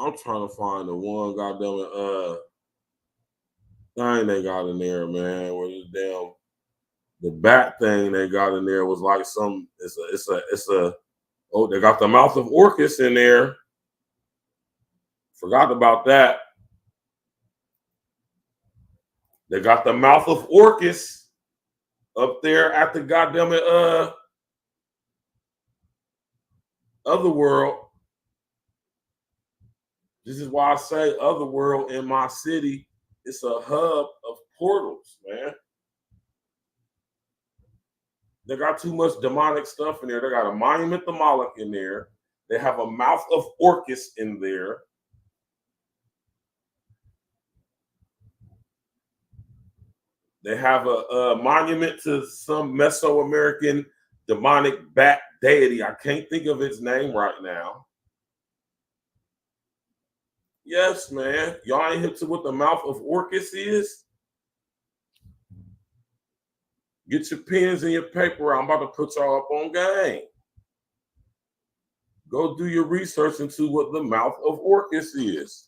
I'm trying to find the one goddamn thing they got in there, man. Where the bat thing they got in there was like they got the mouth of Orcus in there. Forgot about that. They got the mouth of Orcus up there at the goddamn Otherworld. This is why I say Otherworld in my city. It's a hub of portals, man. They got too much demonic stuff in there. They got a monument to Moloch in there. They have a mouth of Orcus in there. They have a monument to some Mesoamerican demonic bat deity. I can't think of its name right now. Yes, man. Y'all ain't hip to what the mouth of Orcus is? Get your pens and your paper. I'm about to put y'all up on game. Go do your research into what the mouth of Orcus is.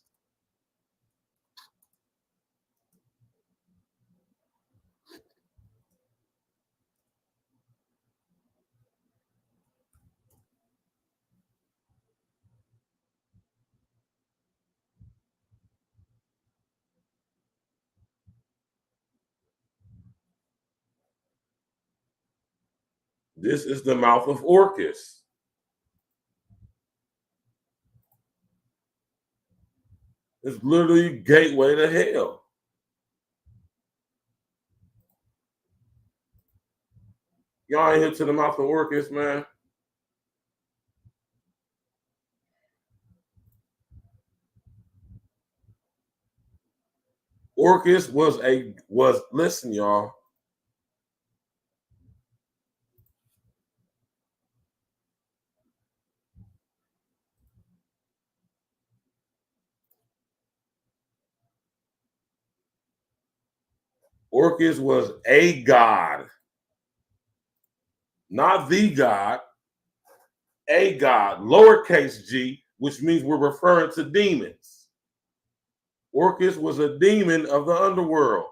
This is the mouth of Orcus. It's literally gateway to hell. Y'all ain't hit to the mouth of Orcus, man. Orcus was listen, y'all. Orcus was a god, not the god, a god, lowercase g, which means we're referring to demons. Orcus was a demon of the underworld.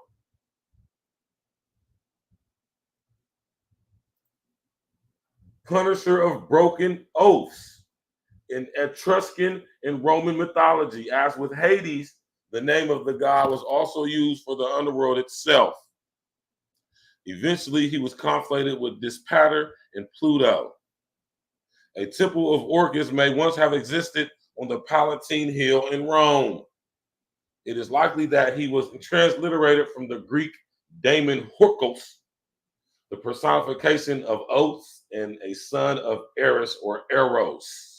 Punisher of broken oaths. In Etruscan and Roman mythology, as with Hades, the name of the god was also used for the underworld itself. Eventually, he was conflated with Dispater and Pluto. A temple of Orcus may once have existed on the Palatine Hill in Rome. It is likely that he was transliterated from the Greek daemon Horkos, the personification of oaths and a son of Eris or Eros.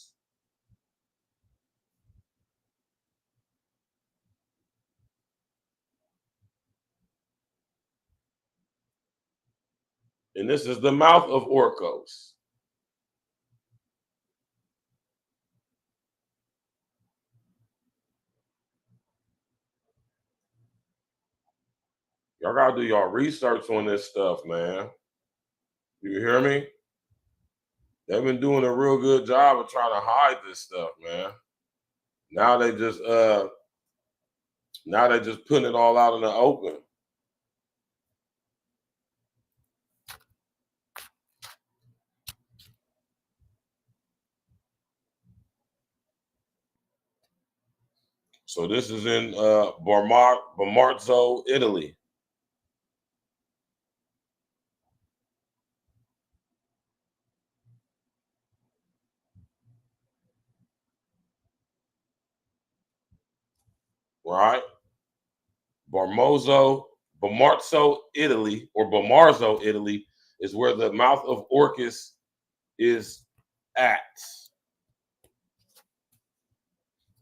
And this is the mouth of Orcos. Y'all gotta do y'all research on this stuff, man. You hear me? They've been doing a real good job of trying to hide this stuff, man. Now they just putting it all out in the open. So this is in Bomarzo, Italy. Right? Bomarzo, Italy, or Bomarzo, Italy, is where the mouth of Orcus is at.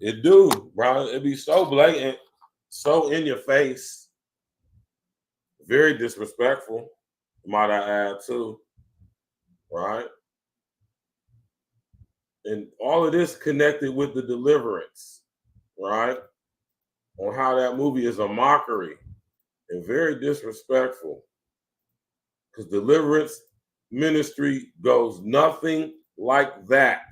It do, bro. It be so blatant, so in your face, very disrespectful, might I add too, right? And all of this connected with the deliverance, right? On how that movie is a mockery and very disrespectful. Because deliverance ministry goes nothing like that.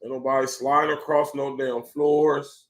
Ain't nobody sliding across no damn floors.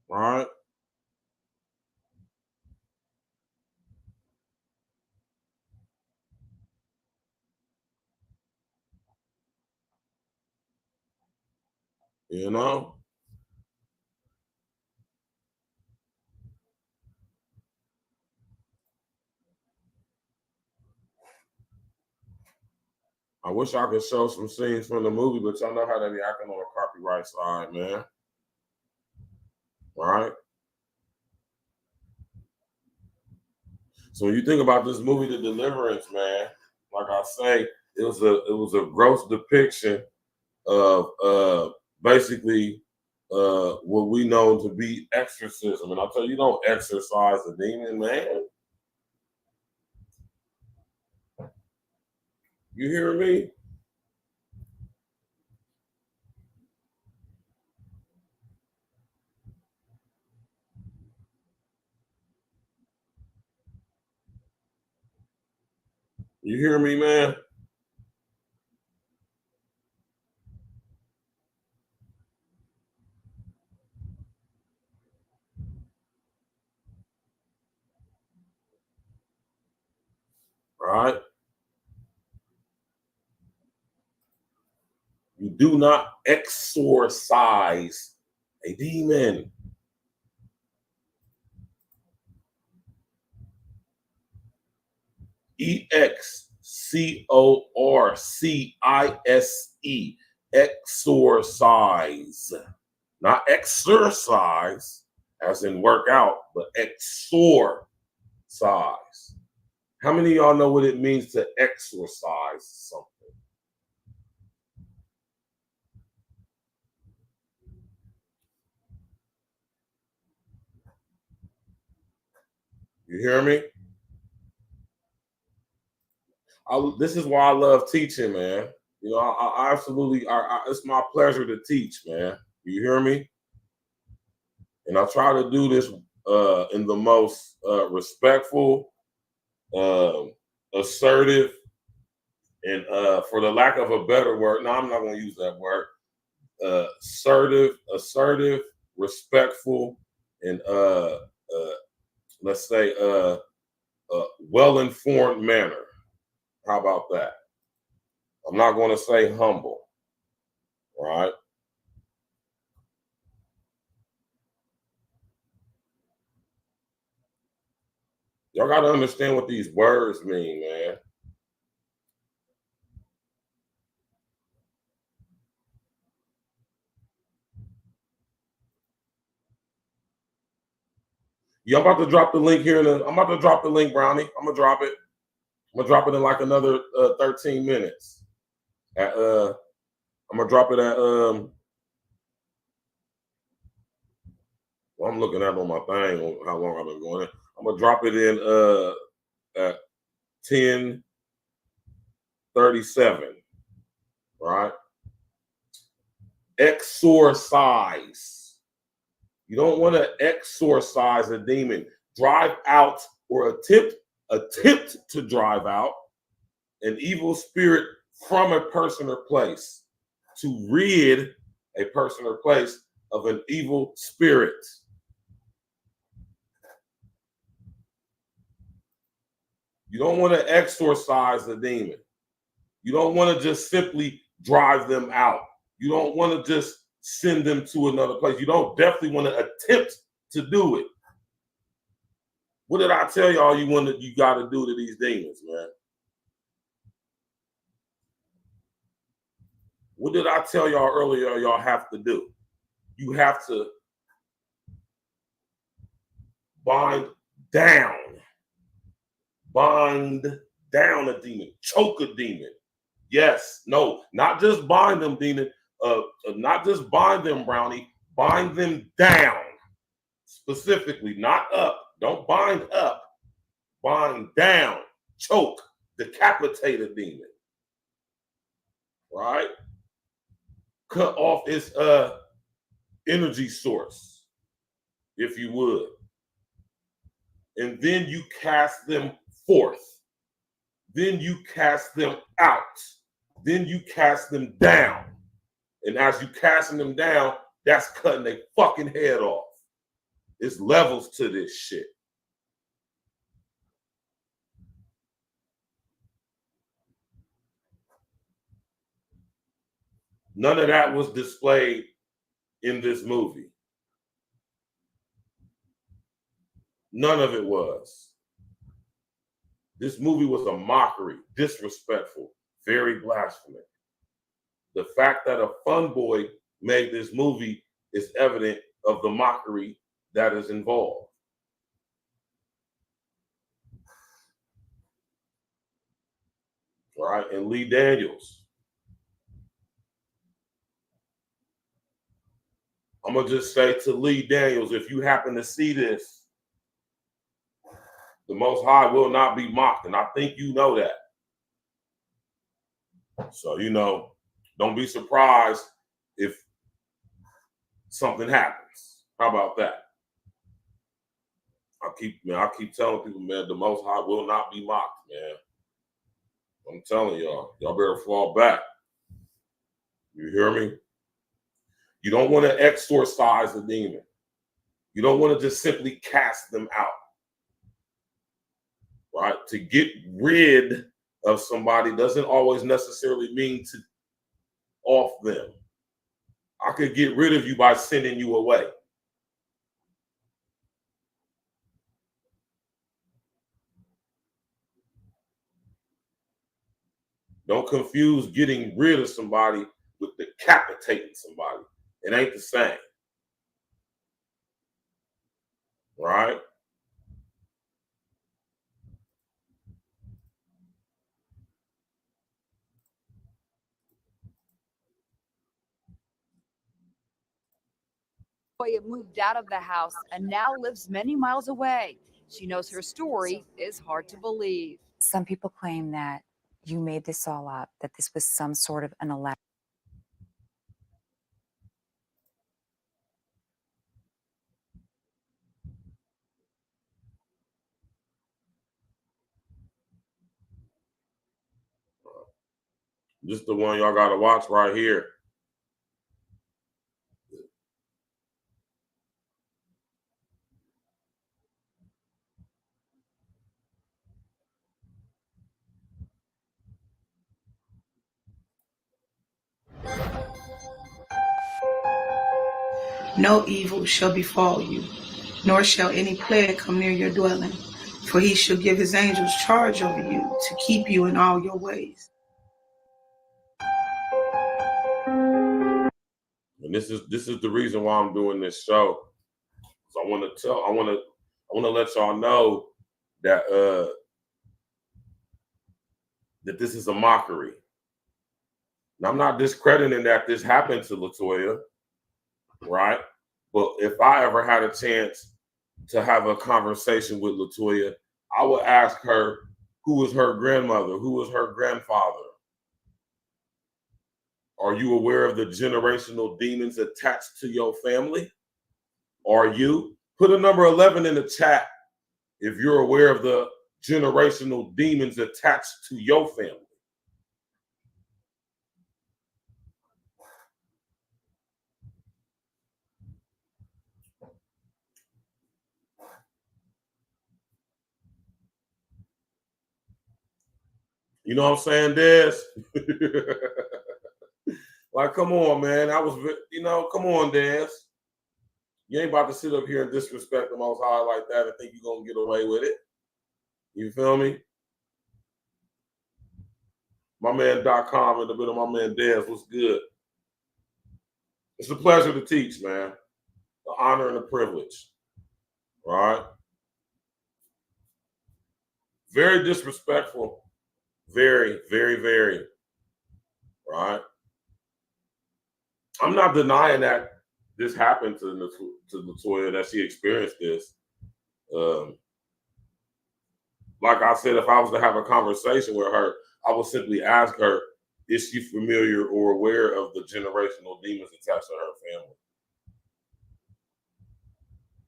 Right? You know? I wish I could show some scenes from the movie, but y'all know how they be acting on the copyright side, man. Right? So when you think about this movie, The Deliverance, man, like I say, it was a gross depiction of basically what we know to be exorcism. And I'll tell you, you don't exorcise a demon, man. You hear me? You hear me, man? Right? You do not exorcise a demon. EXCORCISE. Exorcise. Not exercise, as in work out, but exorcise. How many of y'all know what it means to exorcise something? You hear me? This is why I love teaching, man. You know, I absolutely, it's my pleasure to teach, man. You hear me? And I try to do this in the most respectful, assertive, and for the lack of a better word, no, I'm not going to use that word. Assertive, respectful, and let's say well-informed manner. How about that? I'm not going to say humble, right? Y'all got to understand what these words mean, man. Yeah, I'm about to drop the link here. I'm about to drop the link, Brownie. I'm going to drop it. I'm going to drop it in like another 13 minutes. I'm going to drop it at, well, I'm looking at on my thing on how long I've been going in. I'm going to drop it in at 10:37, right? Exorcise. You don't want to exorcise a demon. Drive out or attempt to drive out an evil spirit from a person or place, to rid a person or place of an evil spirit. You don't want to exorcise a demon. You don't want to just simply drive them out. You don't want to just send them to another place. You don't definitely want to attempt to do it. What did I tell y'all you got to do to these demons, man? What did I tell y'all earlier y'all have to do? You have to bind down a demon, choke a demon. Yes, no, not just bind them, demon. Not just bind them, Brownie. Bind them down, specifically, not up. Don't bind up. Bind down, choke, decapitate a demon. Right? Cut off its energy source, if you would. And then you cast them forth. Then you cast them out. Then you cast them down. And as you casting them down, that's cutting their fucking head off. It's levels to this shit. None of that was displayed in this movie. None of it was. This movie was a mockery, disrespectful, very blasphemous. The fact that a fun boy made this movie is evident of the mockery that is involved. All right, and Lee Daniels. I'm going to just say to Lee Daniels, if you happen to see this, the Most High will not be mocked. And I think you know that. So, you know, don't be surprised if something happens. How about that? I keep telling people, man, the Most High will not be mocked, man. I'm telling y'all better fall back. You hear me? You don't want to exorcise a demon. You don't want to just simply cast them out. Right? To get rid of somebody doesn't always necessarily mean to off them. I could get rid of you by sending you away. Don't confuse getting rid of somebody with decapitating somebody. It ain't the same. Right? Latoya moved out of the house and now lives many miles away. She knows her story is hard to believe. Some people claim that you made this all up, that this was some sort of an election. This is the one y'all got to watch right here. No evil shall befall you, nor shall any plague come near your dwelling. For he shall give his angels charge over you to keep you in all your ways. And this is the reason why I'm doing this show. So I want to let y'all know that that this is a mockery. Now, I'm not discrediting that this happened to Latoya, right? But if I ever had a chance to have a conversation with Latoya, I would ask her who was her grandmother, who was her grandfather. Are you aware of the generational demons attached to your family? Are you? Put a number 11 in the chat if you're aware of the generational demons attached to your family. You know what I'm saying, Des? Like, come on, man. Come on, Des. You ain't about to sit up here and disrespect the Most High like that and think you're going to get away with it. You feel me? My man .com in the middle, my man Des, what's good? It's a pleasure to teach, man. The honor and the privilege. Right? Very disrespectful. Very, very, very. Right? I'm not denying that this happened to Latoya, that she experienced this. Like I said, if I was to have a conversation with her, I would simply ask her, is she familiar or aware of the generational demons attached to her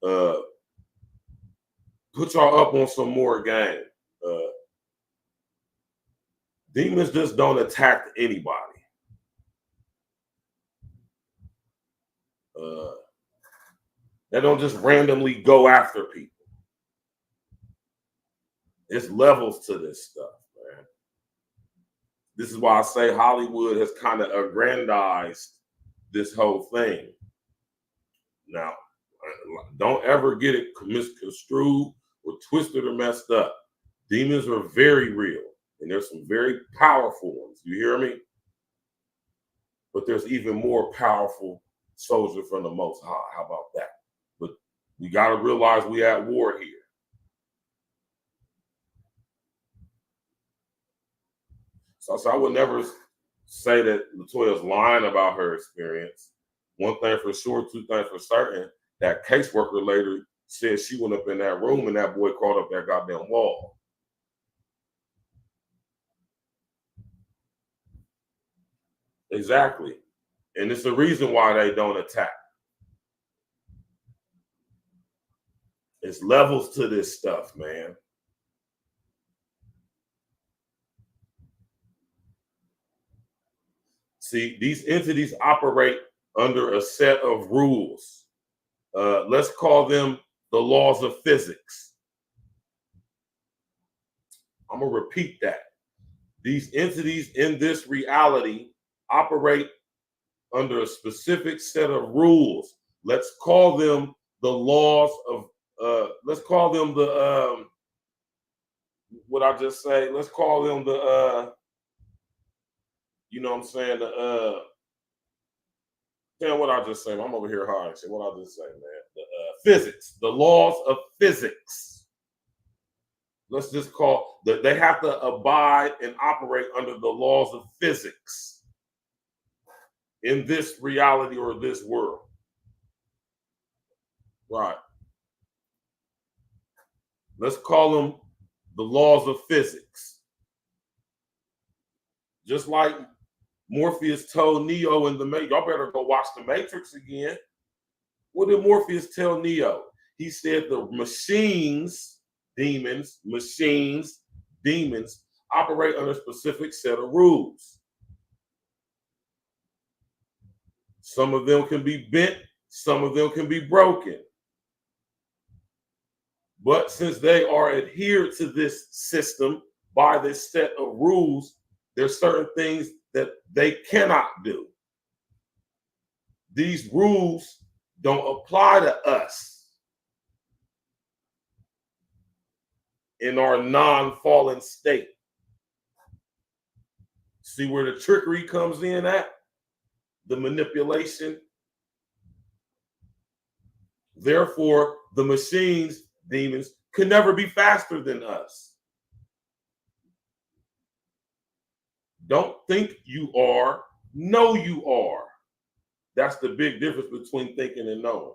family? Put y'all up on some more game. Demons just don't attack anybody. They don't just randomly go after people. It's levels to this stuff, man. This is why I say Hollywood has kind of aggrandized this whole thing. Now, don't ever get it misconstrued or twisted or messed up. Demons are very real, and there's some very powerful ones. You hear me? But there's even more powerful soldier from the Most High. How about that? But we got to realize we at war here. So I would never say that Latoya's lying about her experience. One thing for sure, two things for certain, that caseworker later said she went up in that room and that boy crawled up that goddamn wall. Exactly. And it's the reason why they don't attack. It's levels to this stuff, man. See, these entities operate under a set of rules. Let's call them the laws of physics. I'm going to repeat that. These entities in this reality operate under a specific set of rules. Let's call them the laws of, let's call them the, what I just say, let's call them the, you know what I'm saying, damn, what I just say, I'm over here hard. What I just say, man, the physics, the laws of physics. Let's just call that they have to abide and operate under the laws of physics in this reality or this world. Right. Let's call them the laws of physics. Just like Morpheus told Neo in the Matrix, y'all better go watch the Matrix again. What did Morpheus tell Neo? He said the machines, demons, operate under a specific set of rules. Some of them can be bent, some of them can be broken. But since they are adhered to this system by this set of rules, there's certain things that they cannot do. These rules don't apply to us in our non-fallen state. See where the trickery comes in at? The manipulation. Therefore, the machines, demons, can never be faster than us. Don't think you are, know you are. That's the big difference between thinking and knowing.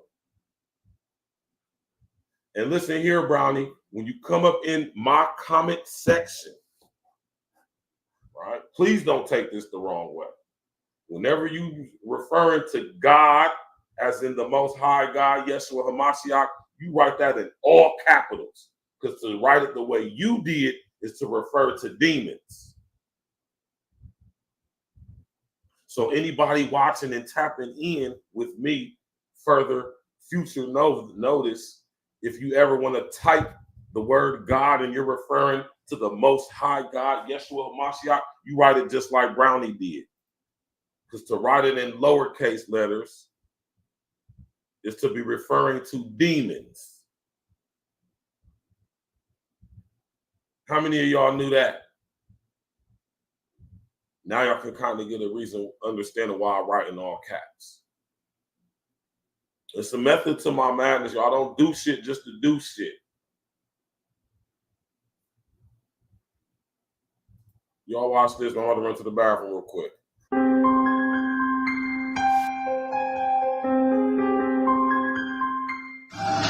And listen here, Brownie, when you come up in my comment section, right, please don't take this the wrong way. Whenever you referring to God, as in the Most High God, YESHUA, HAMASCHIACH, you write that in all capitals. Because to write it the way you did is to refer to demons. So anybody watching and tapping in with me, further future notice, if you ever want to type the word God and you're referring to the Most High God, YESHUA, HAMASCHIACH, you write it just like Brownie did. Because to write it in lowercase letters is to be referring to demons. How many of y'all knew that? Now y'all can kind of get a reason, understanding why I write in all caps. It's a method to my madness. Y'all don't do shit just to do shit. Y'all watch this. I'm going to run to the bathroom real quick.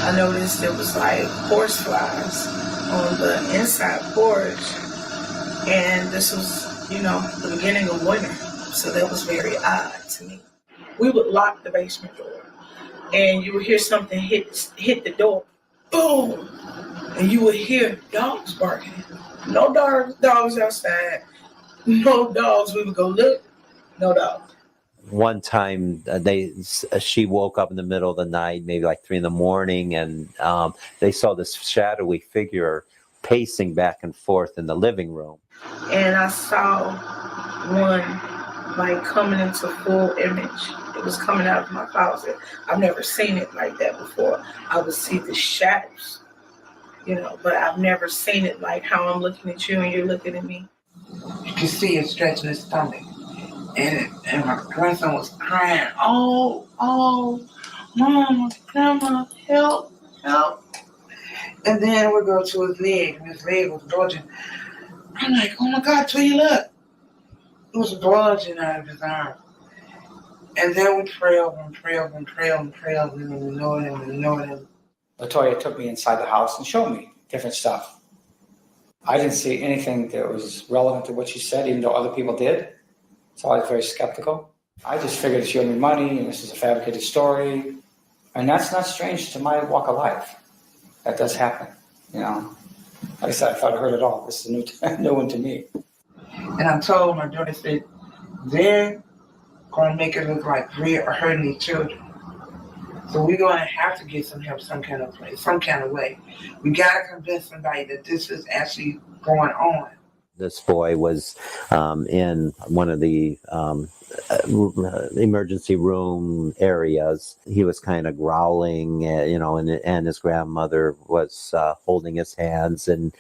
I noticed there was like horse flies on the inside porch, and this was, you know, the beginning of winter, so that was very odd to me. We would lock the basement door, and you would hear something hit the door, boom, and you would hear dogs barking. No dogs outside, no dogs. We would go look, no dogs. One time she woke up in the middle of the night, maybe like 3 a.m, and they saw this shadowy figure pacing back and forth in the living room. And I saw one like coming into full image. It was coming out of my closet. I've never seen it like that before. I would see the shadows, you know, but I've never seen it like how I'm looking at you and you're looking at me. You can see it stretching his stomach. And my grandson was crying, oh, Mama, Grandma, help. And then we go to his leg, and his leg was bulging. I'm like, oh my God, till you look. It was bulging out of his arm. And then we prayed, and we ignored him. Latoya took me inside the house and showed me different stuff. I didn't see anything that was relevant to what she said, even though other people did. So I was very skeptical. I just figured she owed me money and this is a fabricated story. And that's not strange to my walk of life. That does happen, you know. Like I said, I thought I heard it all. This is a new one to me. And I told my daughter, I said, there gonna make it look like we're hurting these children. So we're gonna have to get some help some kind of place, some kind of way. We gotta convince somebody that this is actually going on. This boy was in one of the emergency room areas. He was kind of growling, and his grandmother was holding his hands and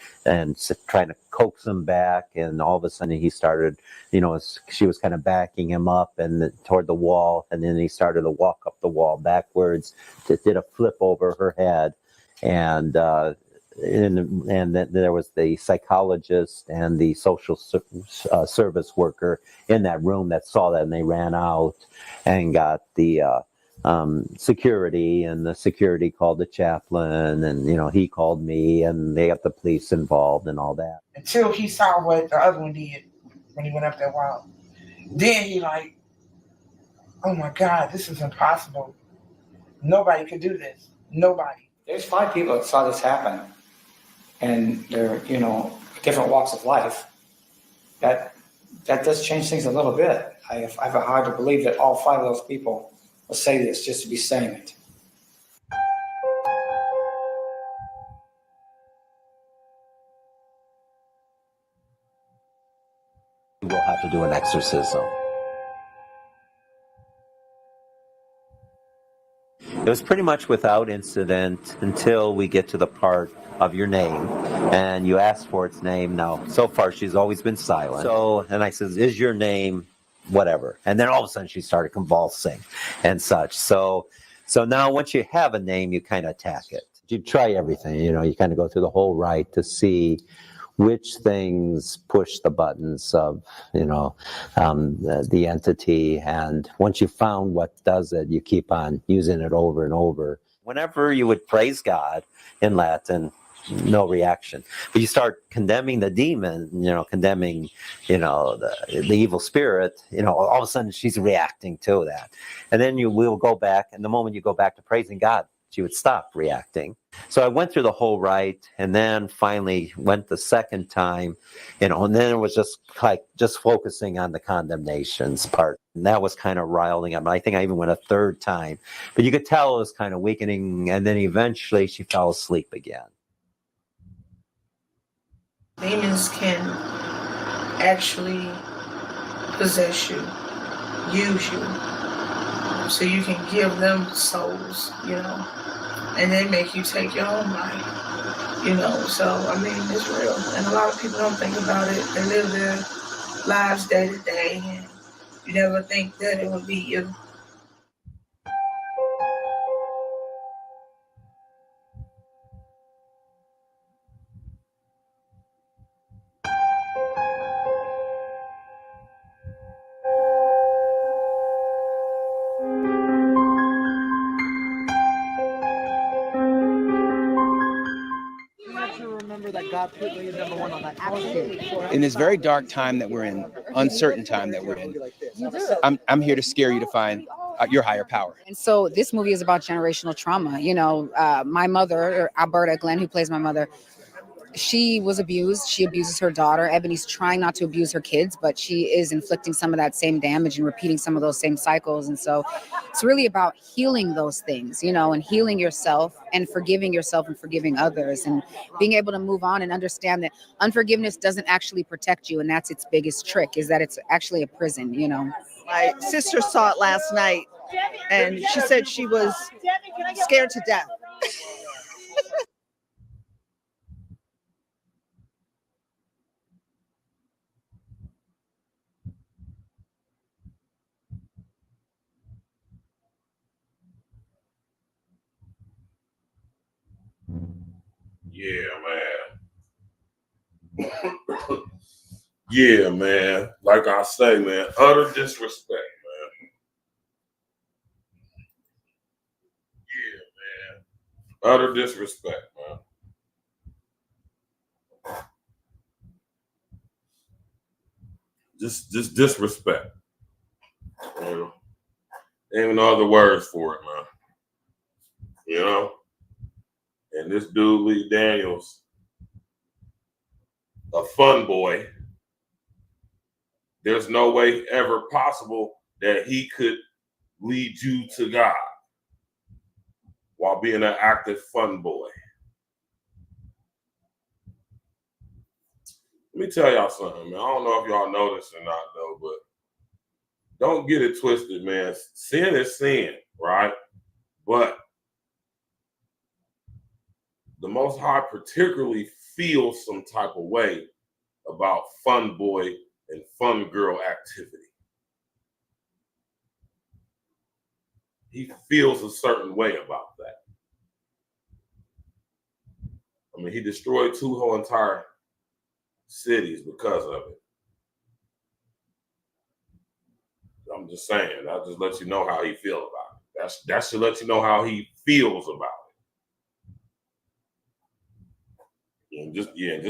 trying to coax him back. And all of a sudden he started, she was kind of backing him up and toward the wall. And then he started to walk up the wall backwards, did a flip over her head. And then there was the psychologist and the social service worker in that room that saw that, and they ran out and got the security, and the security called the chaplain, and he called me, and they got the police involved and all that. Until he saw what the other one did when he went up that wall. Then he like, oh my God, this is impossible. Nobody could do this. Nobody. There's 5 people that saw this happen, and they're, different walks of life. That does change things a little bit. I have a hard to believe that all 5 of those people will say this just to be saying it. We'll have to do an exorcism. It was pretty much without incident until we get to the part of your name, and you ask for its name. Now, so far, she's always been silent. And I says, is your name whatever? And then all of a sudden, she started convulsing and such. So now once you have a name, you kind of attack it. You try everything, you kind of go through the whole rite to see which things push the buttons of, the entity. And once you found what does it, you keep on using it over and over. Whenever you would praise God in Latin, no reaction. But you start condemning the demon, condemning, the evil spirit, all of a sudden she's reacting to that. And then you will go back, and the moment you go back to praising God, she would stop reacting. So I went through the whole rite, and then finally went the second time, and then it was just focusing on the condemnations part. And that was kind of riling up. I think I even went a third time. But you could tell it was kind of weakening, and then eventually she fell asleep again. Demons can actually possess you, use you. So you can give them souls, and they make you take your own life, So, it's real. And a lot of people don't think about it. They live their lives day to day, and you never think that it would be you. In this very dark time that we're in, uncertain time that we're in, I'm here to scare you to find your higher power. And so this movie is about generational trauma. My mother, Alberta Glenn, who plays my mother, she was abused. She abuses her daughter. Ebony's trying not to abuse her kids, but she is inflicting some of that same damage and repeating some of those same cycles. And so it's really about healing those things, and healing yourself and forgiving others, and being able to move on and understand that unforgiveness doesn't actually protect you. And that's its biggest trick, is that it's actually a prison, My sister saw it last night, and she said she was scared to death. Yeah, man. Yeah, man. Like I say, man, utter disrespect, man. Yeah, man. Utter disrespect, man. Just disrespect. Ain't even no other words for it, man. And this dude, Lee Daniels, a fun boy. There's no way ever possible that he could lead you to God while being an active fun boy. Let me tell y'all something, man. I don't know if y'all know this or not, though, but don't get it twisted, man. Sin is sin, right? But the Most High particularly feels some type of way about fun boy and fun girl activity. He feels a certain way about that. I mean, he destroyed 2 whole entire cities because of it. I'm just saying, I'll just let you know how he feels about it. That should let you know how he feels about it. And just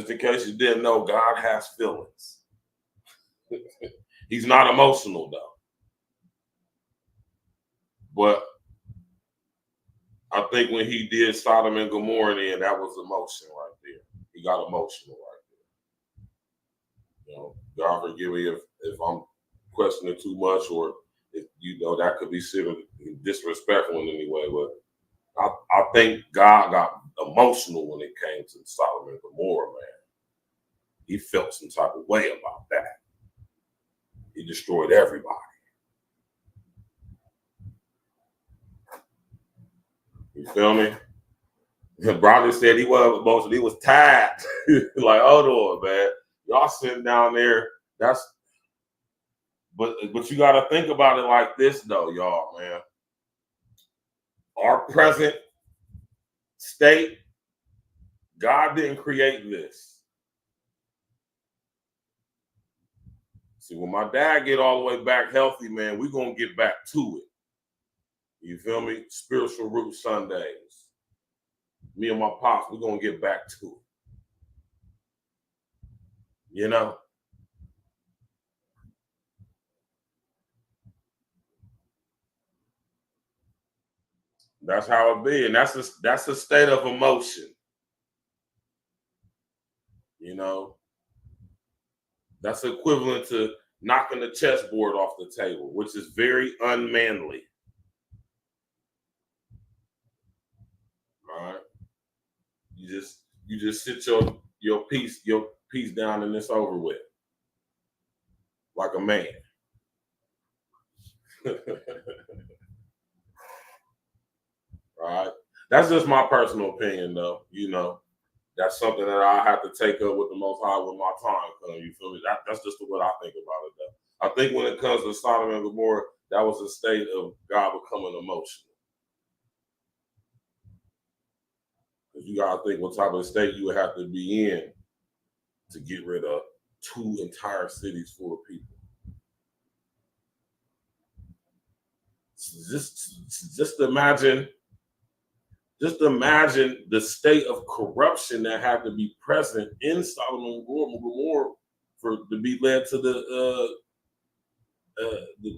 in case you didn't know, God has feelings. He's not emotional though. But I think when he did Sodom and Gomorrah, then that was emotion right there. He got emotional right there. You know, God forgive me if I'm questioning too much, or if that could be disrespectful in any way. But I think God got emotional when it came to Sodom and Gomorrah, man. He felt some type of way about that. He destroyed everybody. You feel me? Brother said he wasn't emotional. He was tired. Like, hold on, man. Y'all sitting down there. But you got to think about it like this, though, y'all, man. Our present state, God didn't create this. See, when my dad get all the way back healthy, man, we're going to get back to it. You feel me? Spiritual Root Sundays. Me and my pops, we're going to get back to it. You know? That's how it be. And that's a state of emotion. You know? That's equivalent to knocking the chessboard off the table, which is very unmanly. All right? You just sit your piece down and it's over with. Like a man. Right? That's just my personal opinion, though. You know, that's something that I have to take up with the Most High when my time comes. You feel me? That's just what I think about it, though. I think when it comes to Sodom and Gomorrah, that was a state of God becoming emotional. Because you got to think what type of state you would have to be in to get rid of 2 entire cities full of people. Just imagine the state of corruption that had to be present in Sodom and Gomorrah to be led to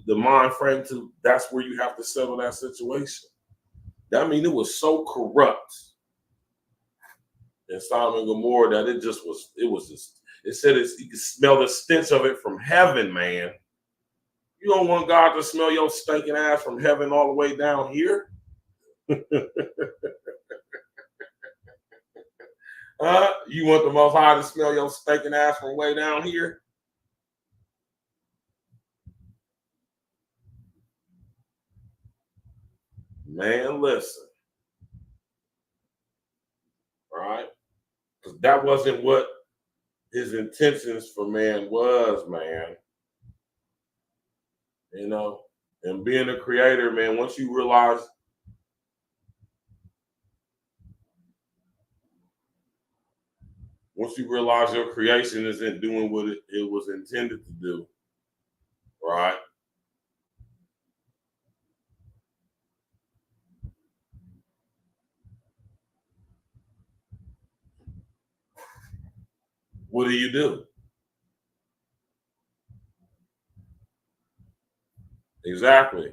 the mind frame to that's where you have to settle that situation. That means it was so corrupt in Sodom and Gomorrah that it said you could smell the stench of it from heaven, man. You don't want God to smell your stinking ass from heaven all the way down here. You want the Most High to smell your stinking ass from way down here? Man, listen. Right? Because that wasn't what his intentions for man was, man. You know, and being a creator, man, once you realize your creation isn't doing what it was intended to do, right? What do? Exactly.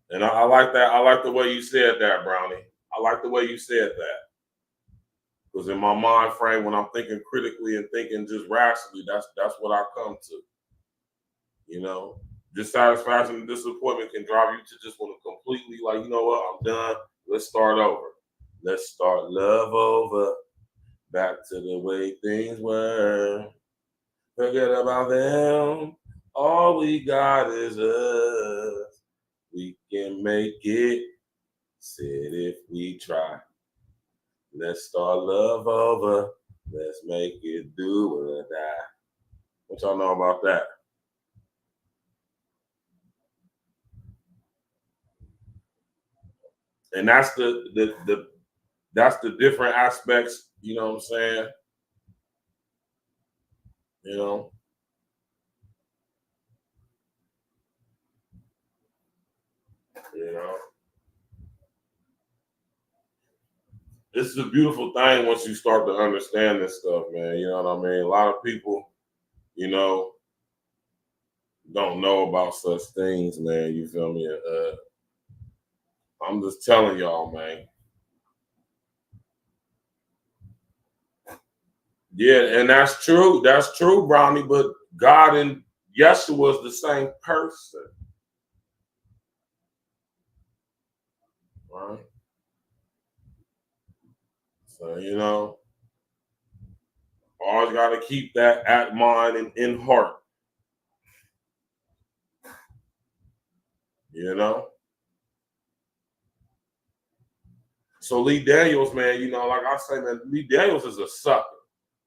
And I like that. I like the way you said that, Brownie. I like the way you said that. Because in my mind frame, when I'm thinking critically and thinking just rationally, that's what I come to. You know, dissatisfaction and disappointment can drive you to just want to completely, like, you know what, I'm done. Let's start over. Let's start love over. Back to the way things were. Forget about them. All we got is us. We can make it. Said if we try. Let's start love over. Let's make it do or die. What y'all know about that? And that's that's the different aspects, you know what I'm saying? You know? You know? This is a beautiful thing once you start to understand this stuff, man. You know what I mean? A lot of people, you know, don't know about such things, man. You feel me? I'm just telling y'all, man. Yeah, and that's true. That's true, Brownie. But God and YESHUA is the same person. Right? So, you know, always got to keep that at mind and in heart. You know? So Lee Daniels, man, you know, like I say, man, Lee Daniels is a sucker.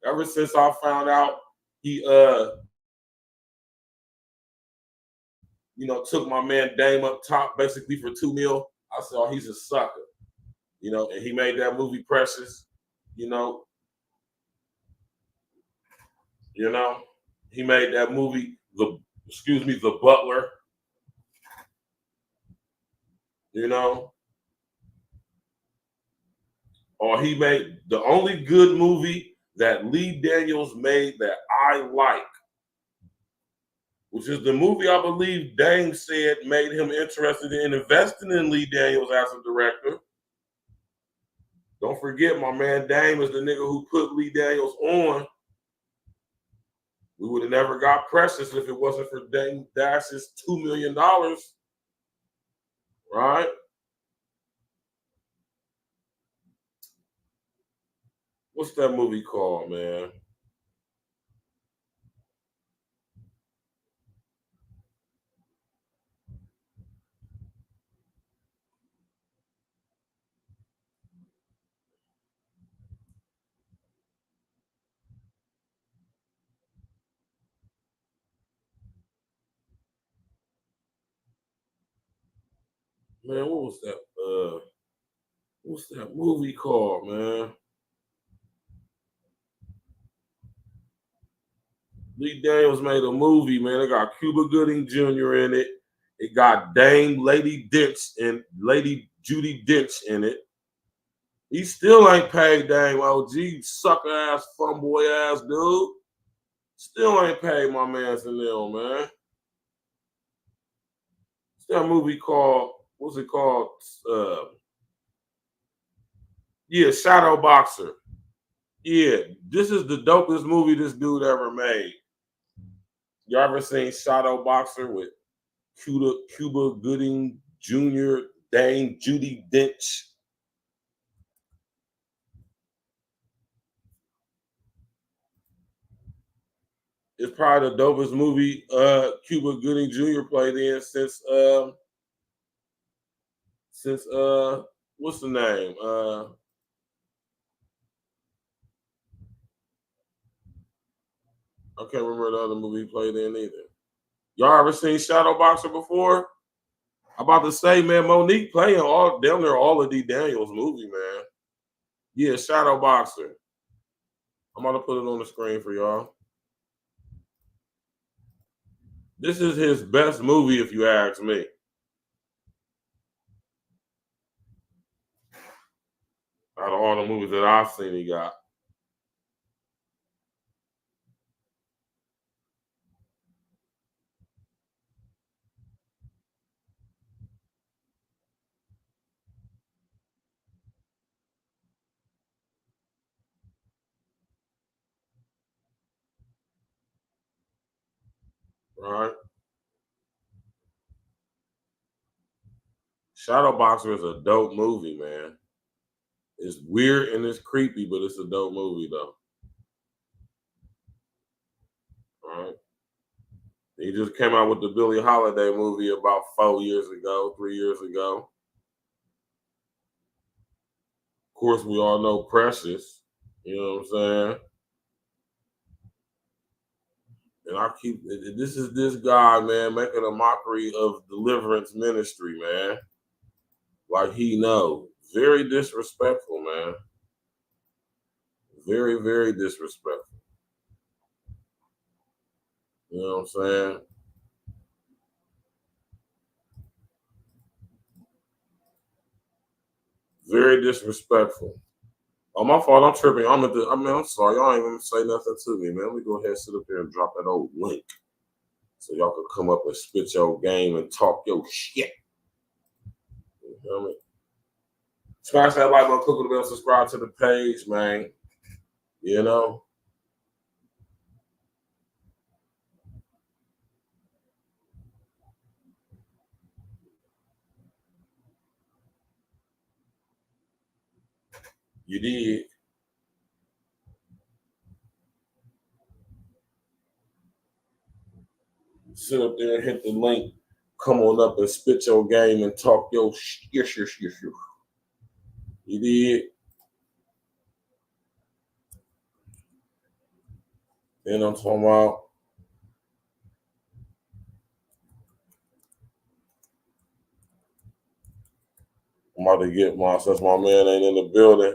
Ever since I found out he, you know, took my man Dame up top basically for $2 million, I said, oh, he's a sucker. You know, and he made that movie Precious, you know. You know, he made that movie, The Butler. You know, or he made the only good movie that Lee Daniels made that I like, which is the movie I believe Dame said made him interested in investing in Lee Daniels as a director. Don't forget, my man Dame is the nigga who put Lee Daniels on. We would have never got Precious if it wasn't for Dame Dash's $2 million. Right? What's that movie called, man? Man, what's that movie called, man? Lee Daniels made a movie, man. It got Cuba Gooding Jr. in it. It got Dame Lady Dench and Lady Judy Dench in it. He still ain't paid Dame OG, sucker ass, fun boy ass dude. Still ain't paid my man Zanil, man. It's that movie called, what's it called? Yeah, Shadow Boxer. Yeah, this is the dopest movie this dude ever made. You ever seen Shadow Boxer with Cuba Gooding Jr., Dame Judy Dench? It's probably the dopest movie Cuba Gooding Jr. played in since what's the name? I can't remember the other movie he played in either. Y'all ever seen Shadow Boxer before? I'm about to say, man, Monique playing down there all of D. Daniels movie, man. Yeah, Shadow Boxer. I'm gonna put it on the screen for y'all. This is his best movie, if you ask me. Out of all the movies that I've seen, he got. Right? Shadowboxer is a dope movie, man. It's weird and it's creepy, but it's a dope movie, though. All right. He just came out with the Billie Holiday movie about 3 years ago. Of course, we all know Precious. You know what I'm saying? And this is this guy, man, making a mockery of deliverance ministry, man. Like he knows. Very disrespectful, man. Very, very disrespectful. You know what I'm saying? Very disrespectful. Oh, my fault. I'm tripping. I'm sorry. Y'all ain't even say nothing to me, man. Let me go ahead and sit up there and drop that old link so y'all can come up and spit your game and talk your shit. You know what I mean? Smash that like button, click the bell, subscribe to the page, man. You know? You did. Sit up there and hit the link. Come on up and spit your game and talk your shit. You did. Then I'm talking about I'm about to get since my man ain't in the building.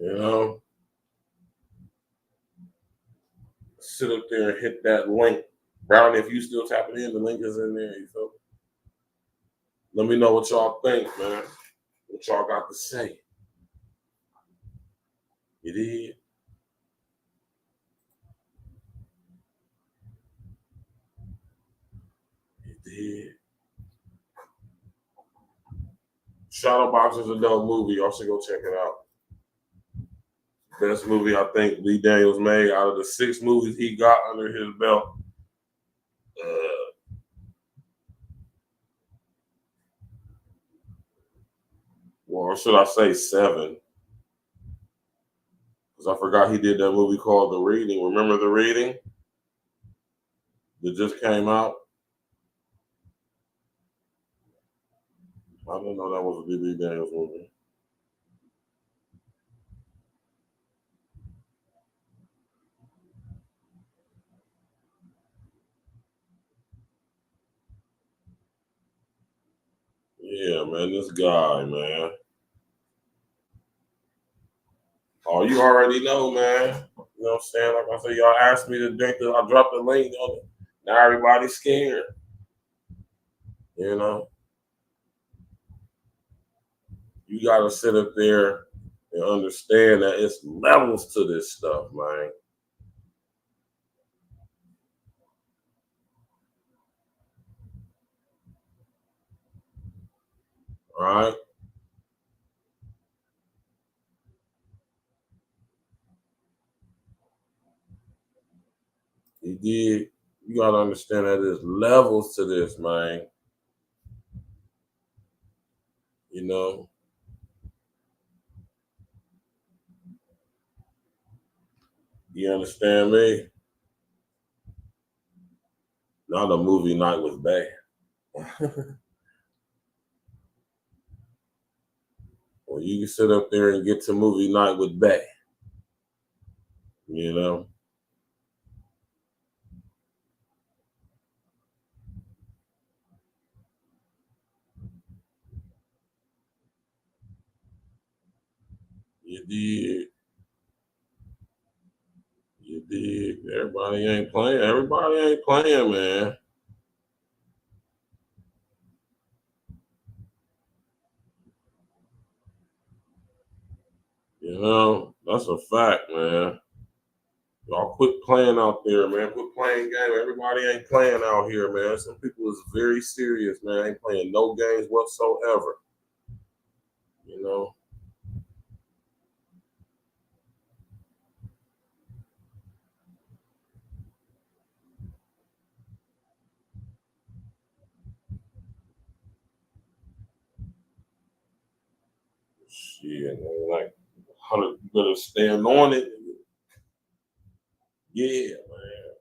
You know? Sit up there and hit that link. Brown, if you still tapping in, the link is in there. You feel me? Let me know what y'all think, man. What y'all got to say. You did? You did. Shadowbox is a dope movie. Y'all should go check it out. Best movie I think Lee Daniels made out of the 6 movies he got under his belt. Or should I say 7? Because I forgot he did that movie called The Reading. Remember The Reading? That just came out. I didn't know that was a Lee Daniels movie. Yeah, man, this guy, man. Oh, you already know, man. You know what I'm saying? Like I said, y'all asked me to drink I dropped the link on it. Now everybody's scared. You know? You got to sit up there and understand that it's levels to this stuff, man. All right? You did. You got to understand that there's levels to this, man. You know? You understand me? Not a movie night with Bay. Well, you can sit up there and get to movie night with Bay. You know? You did. You did. Everybody ain't playing. Everybody ain't playing, man. You know, that's a fact, man. Y'all quit playing out there, man. Quit playing games. Everybody ain't playing out here, man. Some people is very serious, man. Ain't playing no games whatsoever. You know. Shit, man. Like 100, you better stand on it. Yeah, man.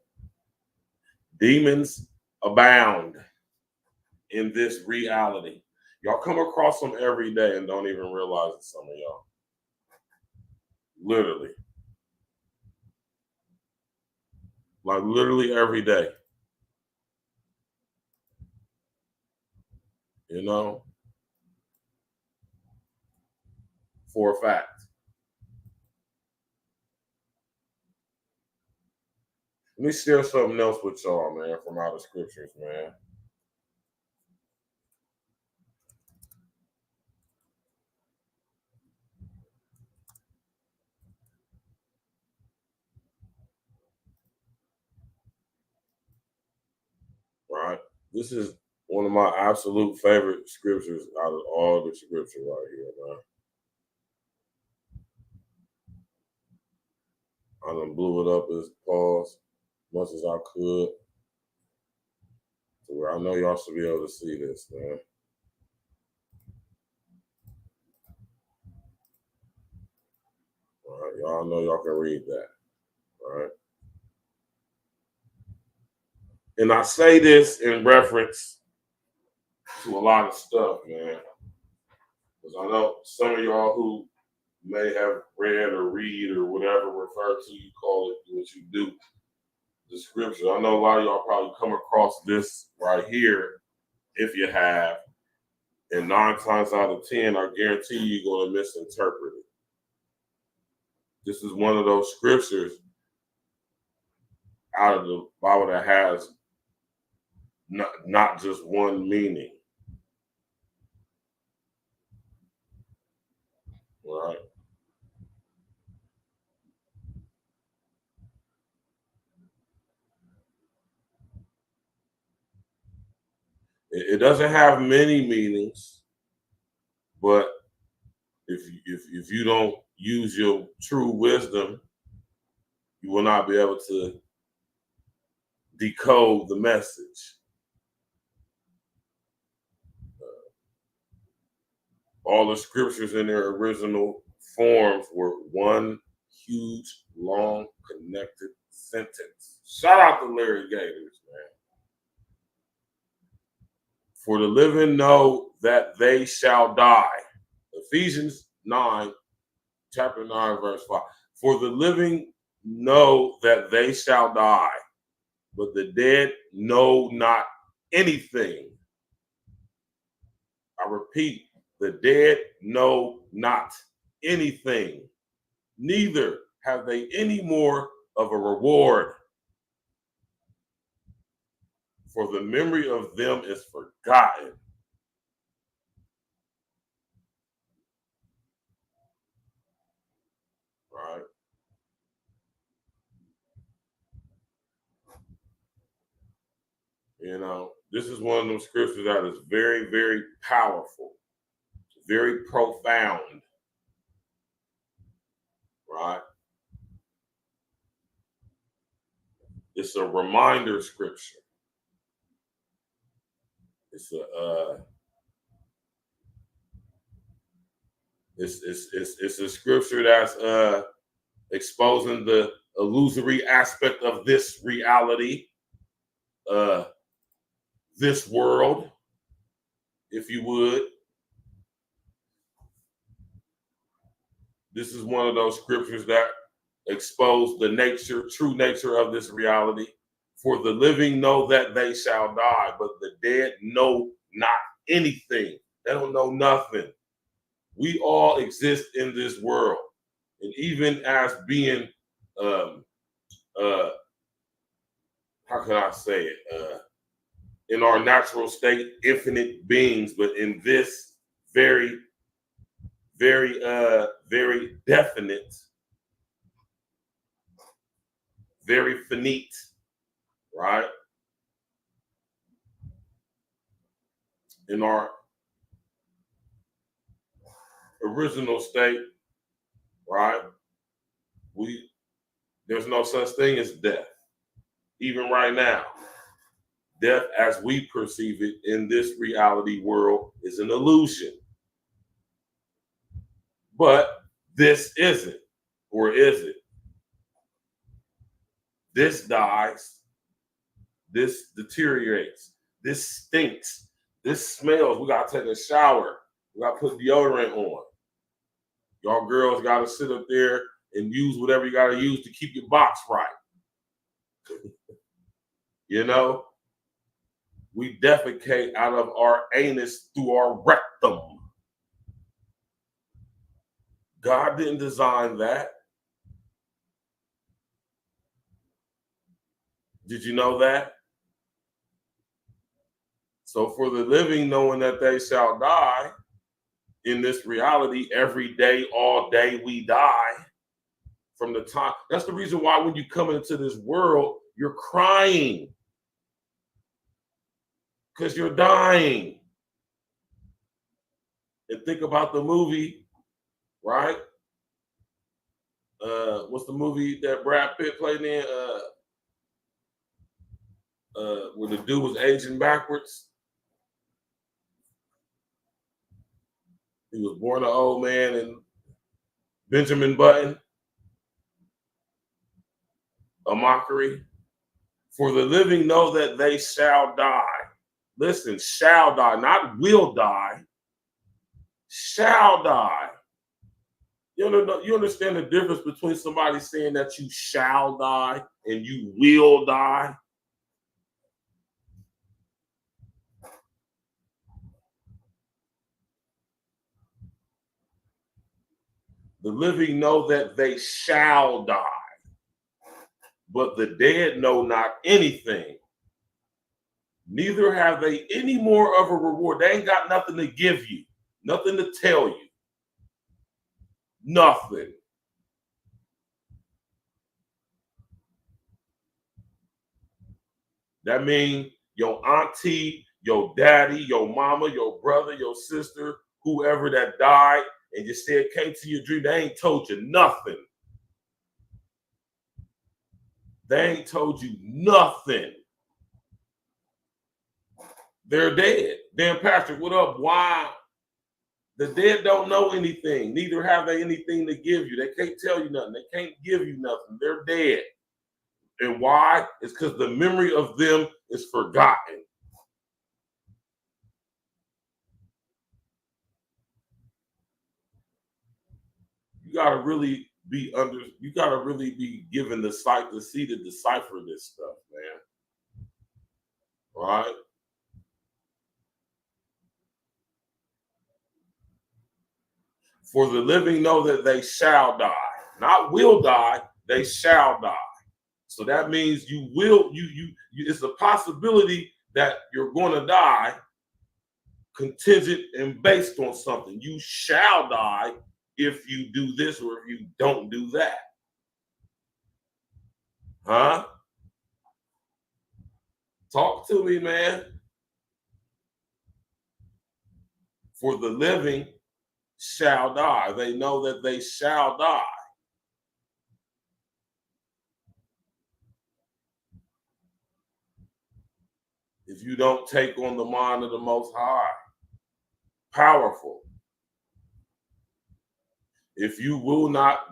Demons abound in this reality. Y'all come across them every day and don't even realize it, some of y'all. Literally. Like literally every day. You know? For a fact. Let me share something else with y'all, man, from out of scriptures, man. Right? This is one of my absolute favorite scriptures out of all the scripture right here, man. I done blew it up as much as I could. To where I know y'all should be able to see this, man. All right, y'all know y'all can read that. All right. And I say this in reference to a lot of stuff, man. Because I know some of y'all who may have read or read or whatever refer to, you call it what you do, the scripture. I know a lot of y'all probably come across this right here, if you have, and 9 times out of 10, I guarantee you're going to misinterpret it. This is one of those scriptures out of the Bible that has not just one meaning. Right? It doesn't have many meanings, but if you don't use your true wisdom, you will not be able to decode the message. All the scriptures in their original forms were one huge, long, connected sentence. Shout out to Larry Gators, man. For the living know that they shall die. Ephesians 9, chapter 9, verse 5. For the living know that they shall die, but the dead know not anything. I repeat, the dead know not anything, neither have they any more of a reward. For the memory of them is forgotten. Right? You know, this is one of those scriptures that is very, very powerful, very profound. Right? It's a reminder scripture. It's a scripture that's exposing the illusory aspect of this reality, this world, if you would. This is one of those scriptures that expose the true nature of this reality. For the living know that they shall die, but the dead know not anything. They don't know nothing. We all exist in this world. And even as being, how can I say it? In our natural state, infinite beings, but in this very, very, very definite, very finite, right? In our original state, right? There's no such thing as death. Even right now, death as we perceive it in this reality world is an illusion. But this isn't, or is it? This dies, this deteriorates, this stinks, this smells. We gotta take a shower, we gotta put deodorant on. Y'all girls gotta sit up there and use whatever you gotta use to keep your box right. You know, we defecate out of our anus through our rectum. God didn't design that. Did you know that? So for the living, knowing that they shall die, in this reality, every day, all day, we die from the time. That's the reason why when you come into this world, you're crying. Because you're dying. And think about the movie, right? What's the movie that Brad Pitt played in? Where the dude was aging backwards. He was born an old man, and Benjamin Button. A mockery. For the living know that they shall die. Listen, shall die, not will die. Shall die. You understand the difference between somebody saying that you shall die and you will die? The living know that they shall die, but the dead know not anything. Neither have they any more of a reward. They ain't got nothing to give you, nothing to tell you. Nothing. That means your auntie, your daddy, your mama, your brother, your sister, whoever that died, and you said came to your dream, they ain't told you nothing. They ain't told you nothing. They're dead. Dan Patrick, what up? Why? The dead don't know anything. Neither have they anything to give you. They can't tell you nothing. They can't give you nothing. They're dead. And why? It's because the memory of them is forgotten. You gotta really be given the sight to see to decipher this stuff, man. Right? For the living know that they shall die. Not will die, they shall die. So that means you will, it's a possibility that you're going to die contingent and based on something. You shall die if you do this or if you don't do that. Huh? Talk to me, man. For the living shall die. They know that they shall die. If you don't take on the mind of the Most High, powerful. If you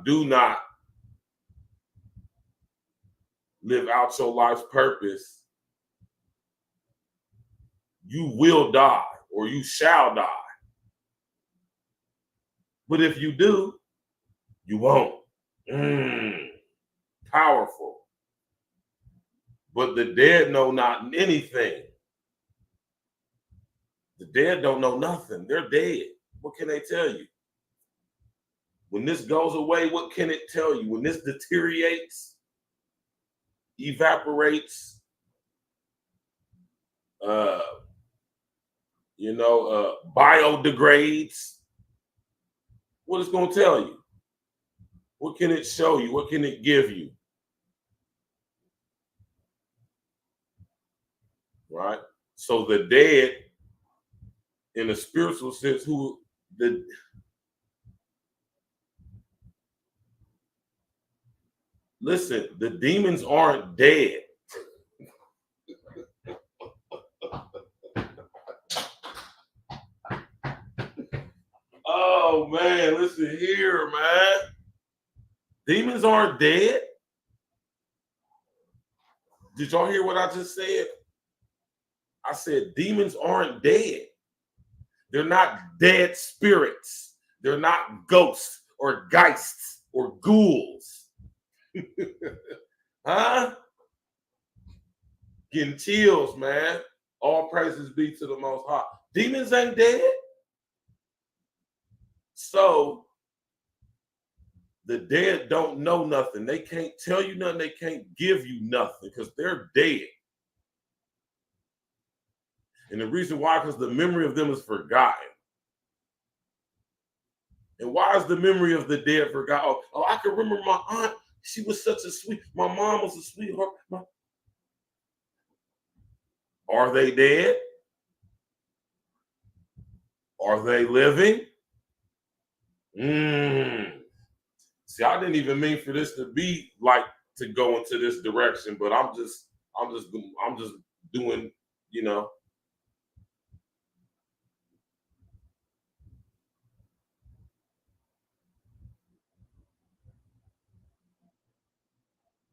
do not live out your life's purpose, you will die or you shall die. But if you do, you won't. Powerful. But the dead know not anything. The dead don't know nothing. They're dead. What can they tell you? When this goes away, what can it tell you? When this deteriorates, evaporates, biodegrades, what it's going to tell you? What can it show you? What can it give you? Right? So the dead, in a spiritual sense, listen, the demons aren't dead. Oh man, listen here, man. Demons aren't dead. Did y'all hear what I just said? I said demons aren't dead. They're not dead spirits. They're not ghosts or geists or ghouls. Huh? Getting chills, man. All praises be to the Most High. Demons ain't dead. So the dead don't know nothing. They can't tell you nothing. They can't give you nothing because they're dead. And the reason why, because the memory of them is forgotten. And why is the memory of the dead forgotten? Oh, I can remember my aunt. She was such a sweet, my mom was a sweetheart. Are they dead? Are they living? See, I didn't even mean for this to be like to go into this direction, but I'm just doing, you know.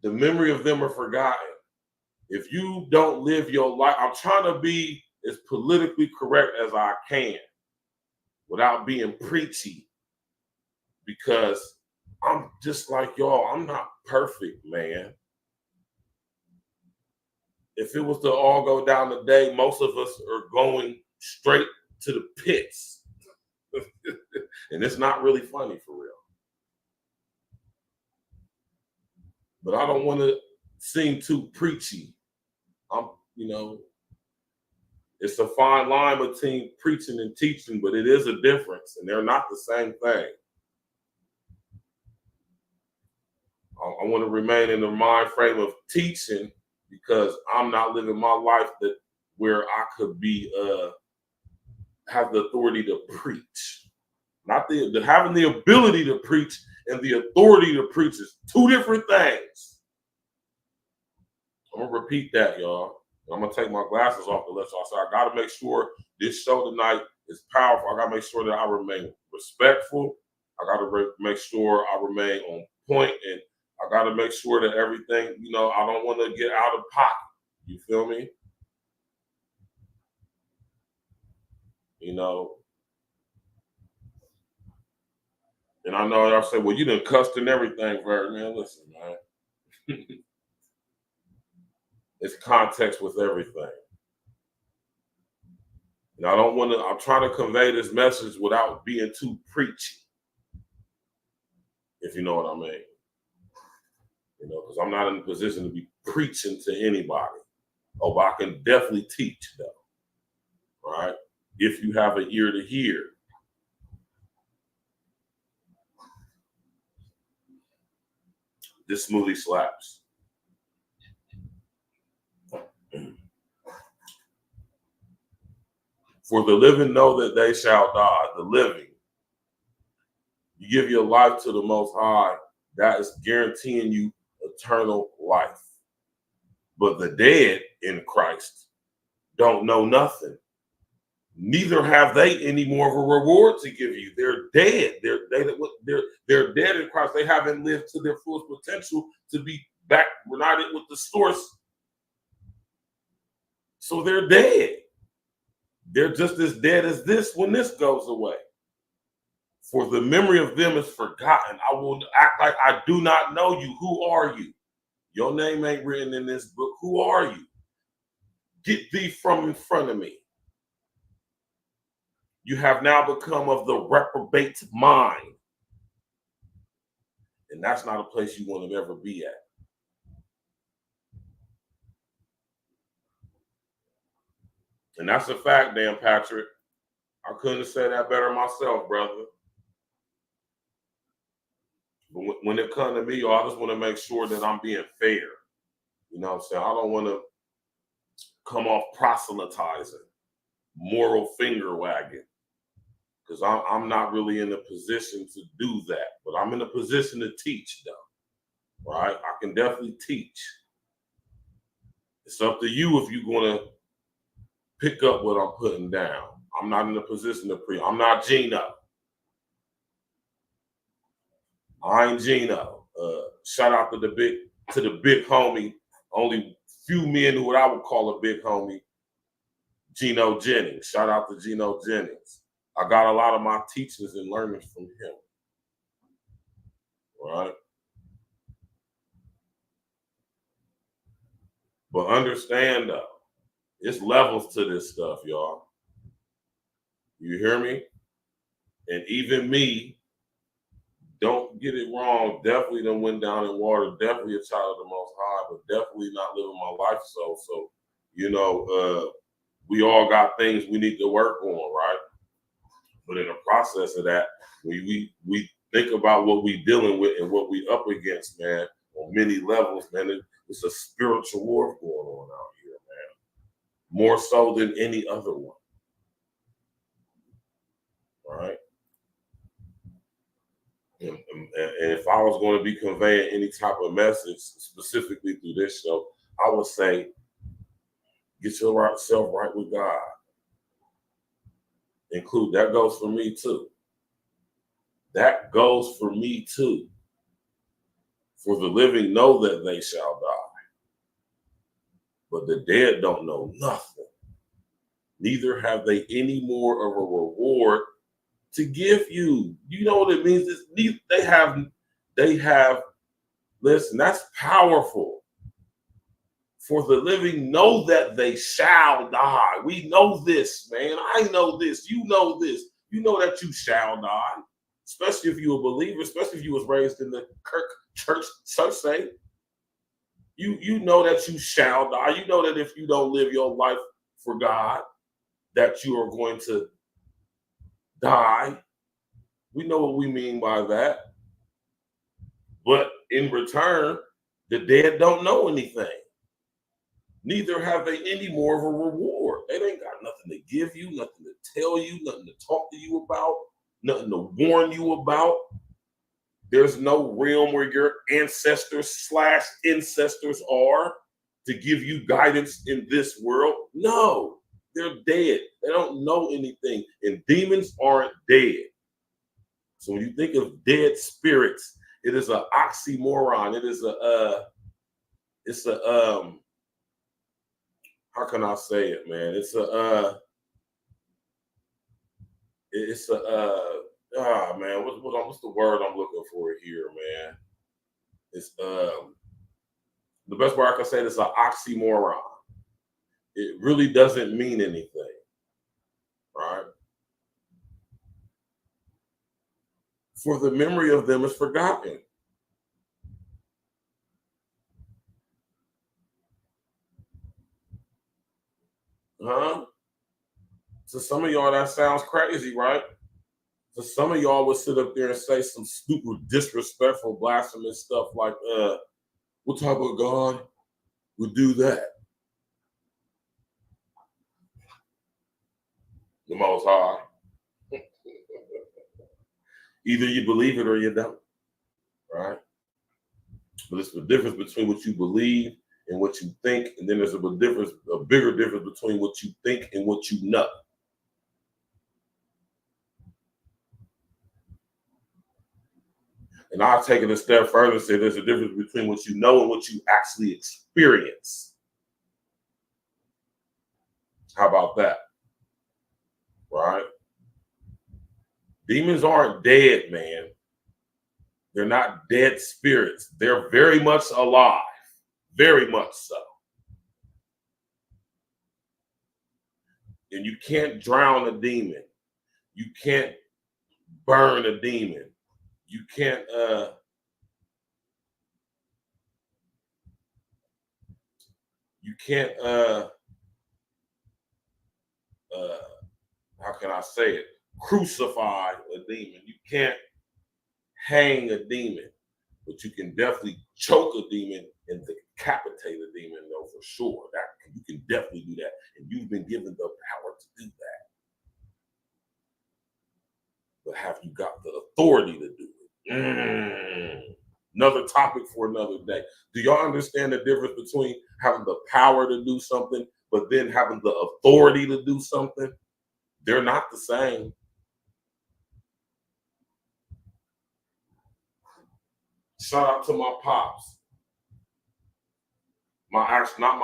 The memory of them are forgotten. If you don't live your life, I'm trying to be as politically correct as I can without being preachy, because I'm just like y'all. I'm not perfect, man. If it was to all go down today, most of us are going straight to the pits. And it's not really funny for real. But I don't want to seem too preachy. You know, it's a fine line between preaching and teaching, but it is a difference, and they're not the same thing. I want to remain in the mind frame of teaching because I'm not living my life that where I could be have the authority to preach. Not having the ability to preach and the authority to preach is two different things. I'm gonna repeat that, y'all. I'm gonna take my glasses off to let y'all say I gotta make sure this show tonight is powerful. I gotta make sure that I remain respectful. I gotta make sure I remain on point, and I gotta make sure that everything, you know, I don't want to get out of pocket. You feel me? You know. And I know y'all say, well, you done cussed and everything, man. Listen, man. It's context with everything. And I don't want to, I'm trying to convey this message without being too preachy. If you know what I mean. You know, because I'm not in a position to be preaching to anybody. Oh, but I can definitely teach, though. Right? If you have an ear to hear. This smoothie slaps. For the living know that they shall die. The living. You give your life to the Most High, that is guaranteeing you eternal life. But the dead in Christ don't know nothing. Neither have they any more of a reward to give you. They're dead. They're dead in Christ. They haven't lived to their fullest potential to be back united with the source. So they're dead. They're just as dead as this when this goes away. For the memory of them is forgotten. I will act like I do not know you. Who are you? Your name ain't written in this book. Who are you? Get thee from in front of me. You have now become of the reprobate mind. And that's not a place you want to ever be at. And that's a fact, Dan Patrick. I couldn't have said that better myself, brother. But when it comes to me, y'all, I just want to make sure that I'm being fair. You know what I'm saying? I don't want to come off proselytizing, moral finger wagging, because I'm not really in a position to do that. But I'm in a position to teach, though. Right? I can definitely teach. It's up to you if you're going to pick up what I'm putting down. I'm not in a position to preach. I'm not Gino. I ain't Gino. Shout out to the big homie. Only few men who I would call a big homie, Gino Jennings. Shout out to Gino Jennings. I got a lot of my teachings and learnings from him. Right? But understand though, it's levels to this stuff, y'all. You hear me? And even me, don't get it wrong, definitely done went down in water, definitely a child of the Most High, but definitely not living my life so, you know, we all got things we need to work on, right? But in the process of that, we think about what we dealing with and what we up against, man, on many levels, man. It's a spiritual war going on out here, man. More so than any other one. All right? And if I was going to be conveying any type of message specifically through this show, I would say, get yourself right with God. Include, that goes for me too. That goes for me too. For the living know that they shall die, but the dead don't know nothing. Neither have they any more of a reward to give you. You know what it means? They have, listen, that's powerful. For the living know that they shall die. We know this, man. I know this. You know this. You know that you shall die. Especially if you're a believer, especially if you was raised in the church say. You know that you shall die. You know that if you don't live your life for God, that you are going to die. We know what we mean by that. But in return, the dead don't know anything. Neither have they any more of a reward. They ain't got nothing to give you, nothing to tell you, nothing to talk to you about, nothing to warn you about. There's no realm where your ancestors / ancestors are to give you guidance in this world. No, they're dead. They don't know anything. And demons aren't dead. So when you think of dead spirits, it is an oxymoron. It is how can I say it, man? What's the word I'm looking for here, man? It's the best word I can say is an oxymoron. It really doesn't mean anything, right? For the memory of them is forgotten. Huh? To some of y'all, that sounds crazy, right? So some of y'all would sit up there and say some stupid, disrespectful, blasphemous stuff like, what type of God would do that? The Most High. Either you believe it or you don't, right? But it's the difference between what you believe and what you think, and then there's a bigger difference between what you think and what you know. And I'll take it a step further and say there's a difference between what you know and what you actually experience. How about that? Right? Demons aren't dead, man. They're not dead spirits. They're very much alive. Very much so. And you can't drown a demon. You can't burn a demon. You can't how can I say it? Crucify a demon. You can't hang a demon. But you can definitely choke a demon and decapitate a demon, though, for sure. That you can definitely do that. And you've been given the power to do that. But have you got the authority to do it? Another topic for another day. Do y'all understand the difference between having the power to do something, but then having the authority to do something? They're not the same. Shout out to my pops. My actual, not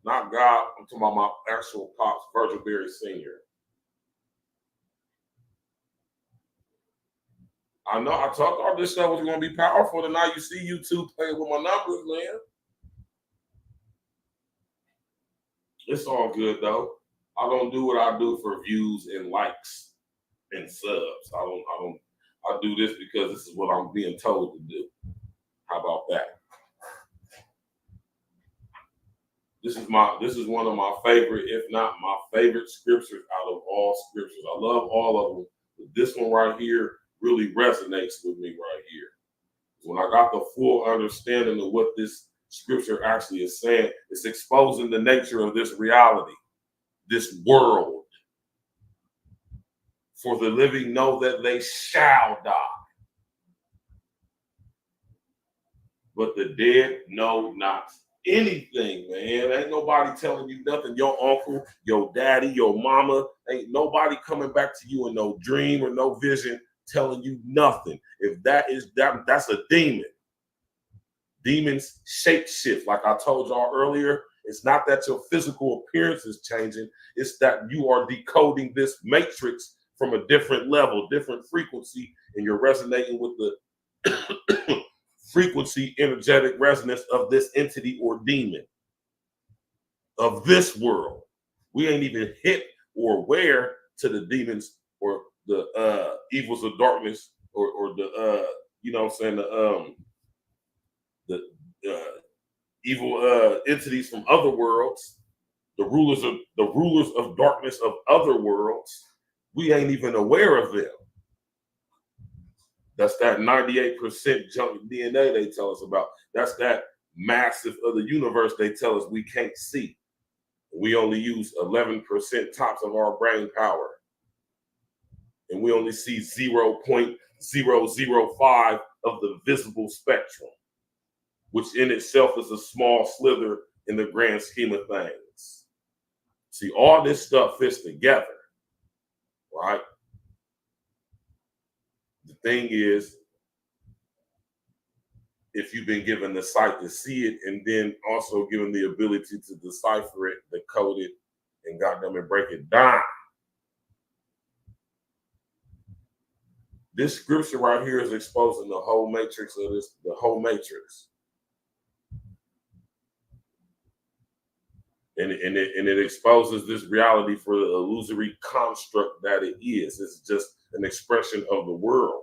God. I'm talking about my actual pops, Virgil Berry Sr. I know I talked all this stuff was going to be powerful tonight. You see YouTube playing with my numbers, man. It's all good though. I don't do what I do for views and likes and subs. I do this because this is what I'm being told to do. How about that? This is one of my favorite, if not my favorite scriptures out of all scriptures. I love all of them, but this one right here really resonates with me right here. When I got the full understanding of what this scripture actually is saying, it's exposing the nature of this reality, this world. For the living know that they shall die, but the dead know not anything, man. Ain't nobody telling you nothing. Your uncle, your daddy, your mama, ain't nobody coming back to you in no dream or no vision telling you nothing. If that is that's a demon. Demons shape shift. Like I told y'all earlier, it's not that your physical appearance is changing. It's that you are decoding this matrix from a different level, different frequency, and you're resonating with the frequency, energetic resonance of this entity or demon of this world. We ain't even hip or aware to the demons or the evils of darkness or the you know what I'm saying, the evil entities from other worlds, the rulers of darkness of other worlds. We ain't even aware of them. That's that 98% junk DNA they tell us about. That's that massive of the universe they tell us we can't see. We only use 11% tops of our brain power. And we only see 0.005 of the visible spectrum, which in itself is a small slither in the grand scheme of things. See, all this stuff fits together, right? The thing is, if you've been given the sight to see it and then also given the ability to decipher it, decode it, and goddamn it, break it down. This scripture right here is exposing the whole matrix of this, the whole matrix. And it exposes this reality for the illusory construct that it is. It's just an expression of the world,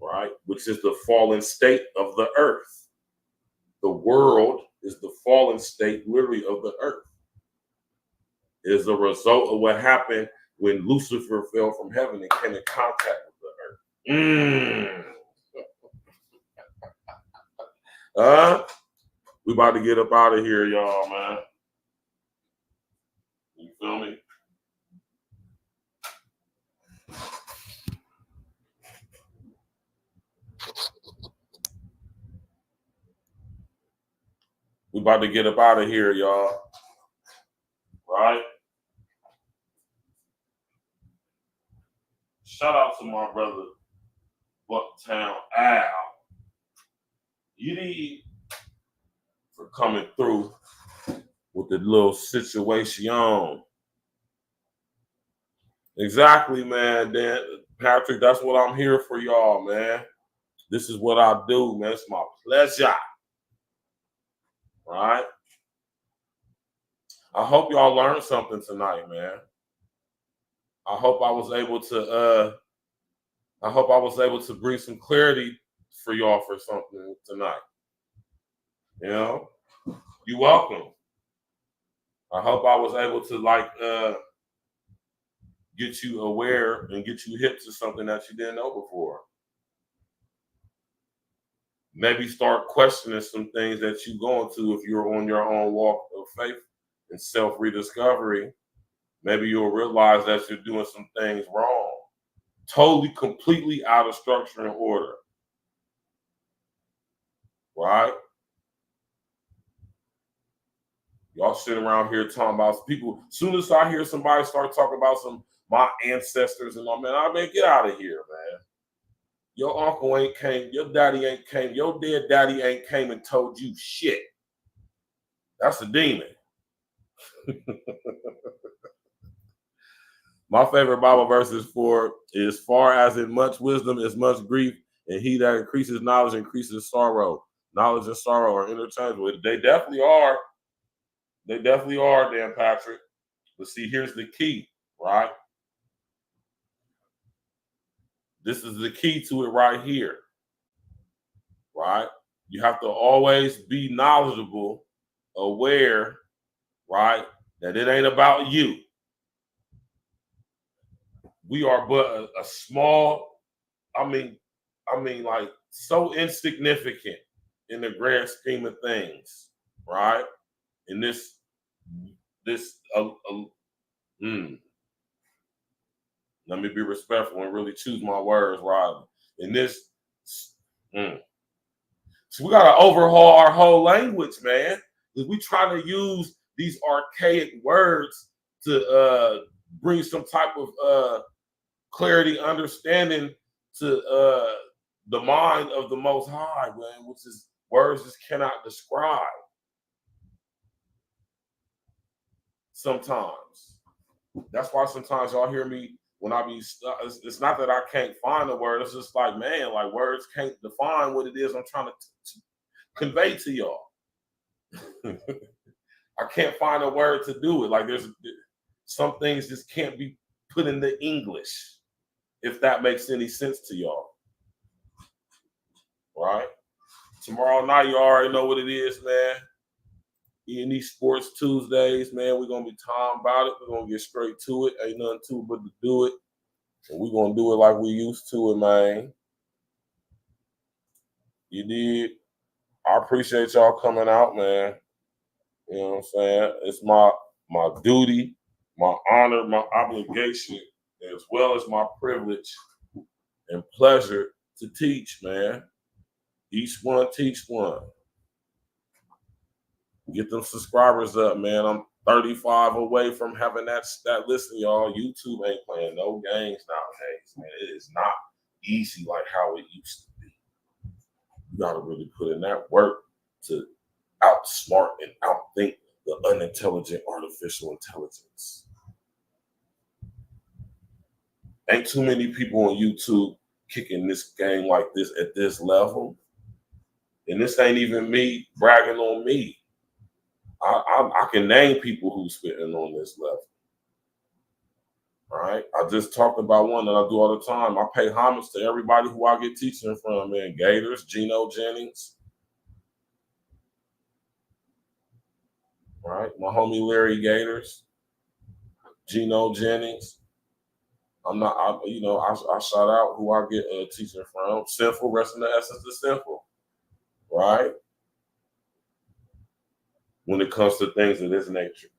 right? Which is the fallen state of the earth. The world is the fallen state, literally, of the earth. It is a result of what happened when Lucifer fell from heaven and came in contact with the earth. We about to get up out of here, y'all, man. You feel me? We about to get up out of here, y'all. Right? Shout out to my brother, Bucktown Al. You need for coming through with the little situation. Exactly, man. Dan, Patrick, that's what I'm here for, y'all, man. This is what I do, man. It's my pleasure. Right? I hope y'all learned something tonight, man. I hope I was able to bring some clarity for y'all for something tonight. You know? You're welcome. I hope I was able to get you aware and get you hip to something that you didn't know before. maybe start questioning some things that you're going to if you're on your own walk of faith and self-rediscovery. Maybe you'll realize that you're doing some things wrong. Totally, completely out of structure and order. Right? Y'all sit around here talking about people. As soon as I hear somebody start talking about my ancestors and all, man, I mean, get out of here, man. Your uncle ain't came, your daddy ain't came, your dead daddy ain't came and told you shit. That's a demon. My favorite Bible verse is as far as in much wisdom is much grief, and he that increases knowledge increases sorrow. Knowledge and sorrow are interchangeable. They definitely are. They definitely are, Dan Patrick. But see, here's the key, right? This is the key to it right here, right? You have to always be knowledgeable, aware, right, that it ain't about you. We are but a small, I mean, like so insignificant in the grand scheme of things, right? In this, let me be respectful and really choose my words, right? In this, so we gotta overhaul our whole language, man. Because we try to use these archaic words to bring some type of clarity, understanding to the mind of the Most High, man, which is words just cannot describe. Sometimes. That's why sometimes y'all hear me when I be, it's not that I can't find a word. It's just like, man, like words can't define what it is I'm trying to convey to y'all. I can't find a word to do it. Like there's some things just can't be put into English, if that makes any sense to y'all. Right? Tomorrow night, you already know what it is, man. E&E Sports Tuesdays, man. We're going to be talking about it. We're going to get straight to it. Ain't nothing to it but to do it. And we're going to do it like we used to it, man. You did. I appreciate y'all coming out, man. You know what I'm saying? It's my duty, my honor, my obligation, as well as my privilege and pleasure to teach, man. Each one, teach one. Get them subscribers up, man. I'm 35 away from having that listen, y'all. YouTube ain't playing no games nowadays, man. It is not easy like how it used to be. You got to really put in that work to outsmart and outthink the unintelligent artificial intelligence. Ain't too many people on YouTube kicking this game like this at this level. And this ain't even me bragging on me. I can name people who's spitting on this level. Right? I just talked about one that I do all the time. I pay homage to everybody who I get teaching from, man. Gators, Geno Jennings. Right? My homie Larry Gators. Geno Jennings. I shout out who I get teaching from. Sinful, rest in the essence of Sinful. Right? When it comes to things of this nature.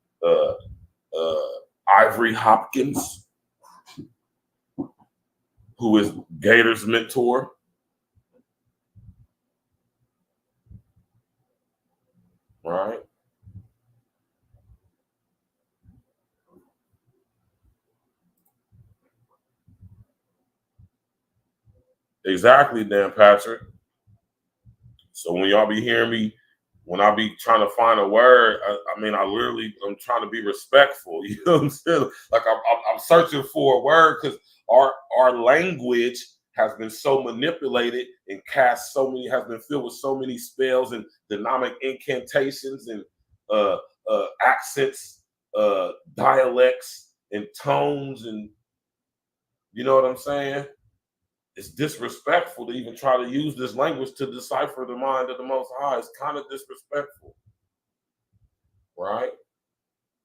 Ivory Hopkins, who is Gator's mentor. Right? Exactly, Dan Patrick. So when y'all be hearing me, when I be trying to find a word, I'm trying to be respectful. You know what I'm saying? Like I'm searching for a word because our language has been so manipulated and has been filled with so many spells and dynamic incantations and accents, dialects and tones, and you know what I'm saying? It's disrespectful to even try to use this language to decipher the mind of the Most High. It's kind of disrespectful, right?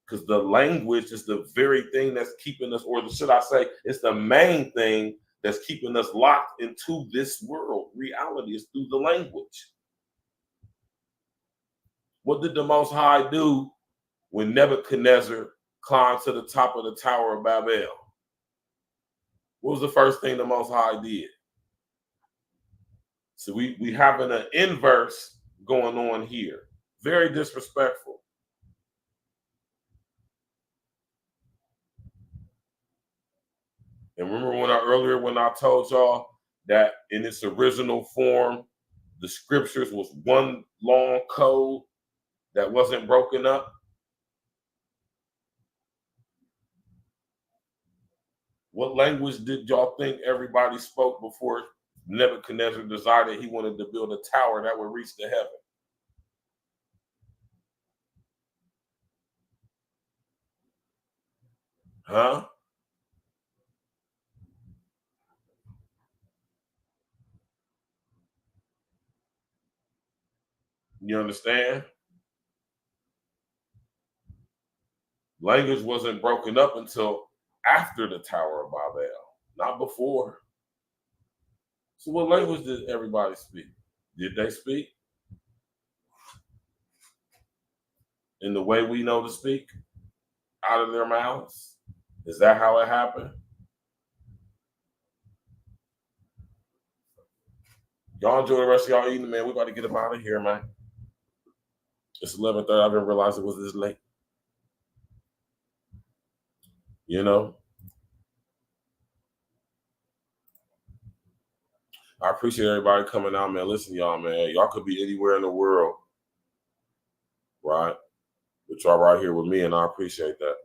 Because the language is the very thing that's keeping us, or should I say, it's the main thing that's keeping us locked into this world. Reality is through the language. What did the Most High do when Nebuchadnezzar climbed to the top of the Tower of Babel? What was the first thing the Most High did? So we having an inverse going on here. Very disrespectful. And remember when I told y'all that in its original form, the scriptures was one long code that wasn't broken up? What language did y'all think everybody spoke before Nebuchadnezzar decided he wanted to build a tower that would reach to heaven? Huh? You understand? Language wasn't broken up until after the Tower of Babel, not before. So what language did everybody speak? Did they speak in the way we know to speak, out of their mouths? Is that how it happened? Y'all enjoy the rest of y'all evening, man. We about to get up out of here, man. It's 11:30. I didn't realize it was this late. You know? I appreciate everybody coming out, man. Listen, y'all, man. Y'all could be anywhere in the world, right? But y'all right here with me, and I appreciate that.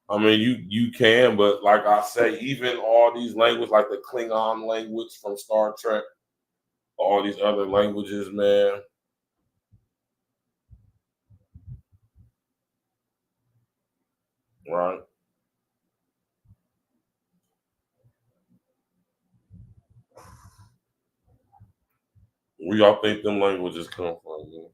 I mean, you can, but like I say, even all these languages, like the Klingon language from Star Trek, all these other languages, man. Right? Where y'all think them languages come from, man?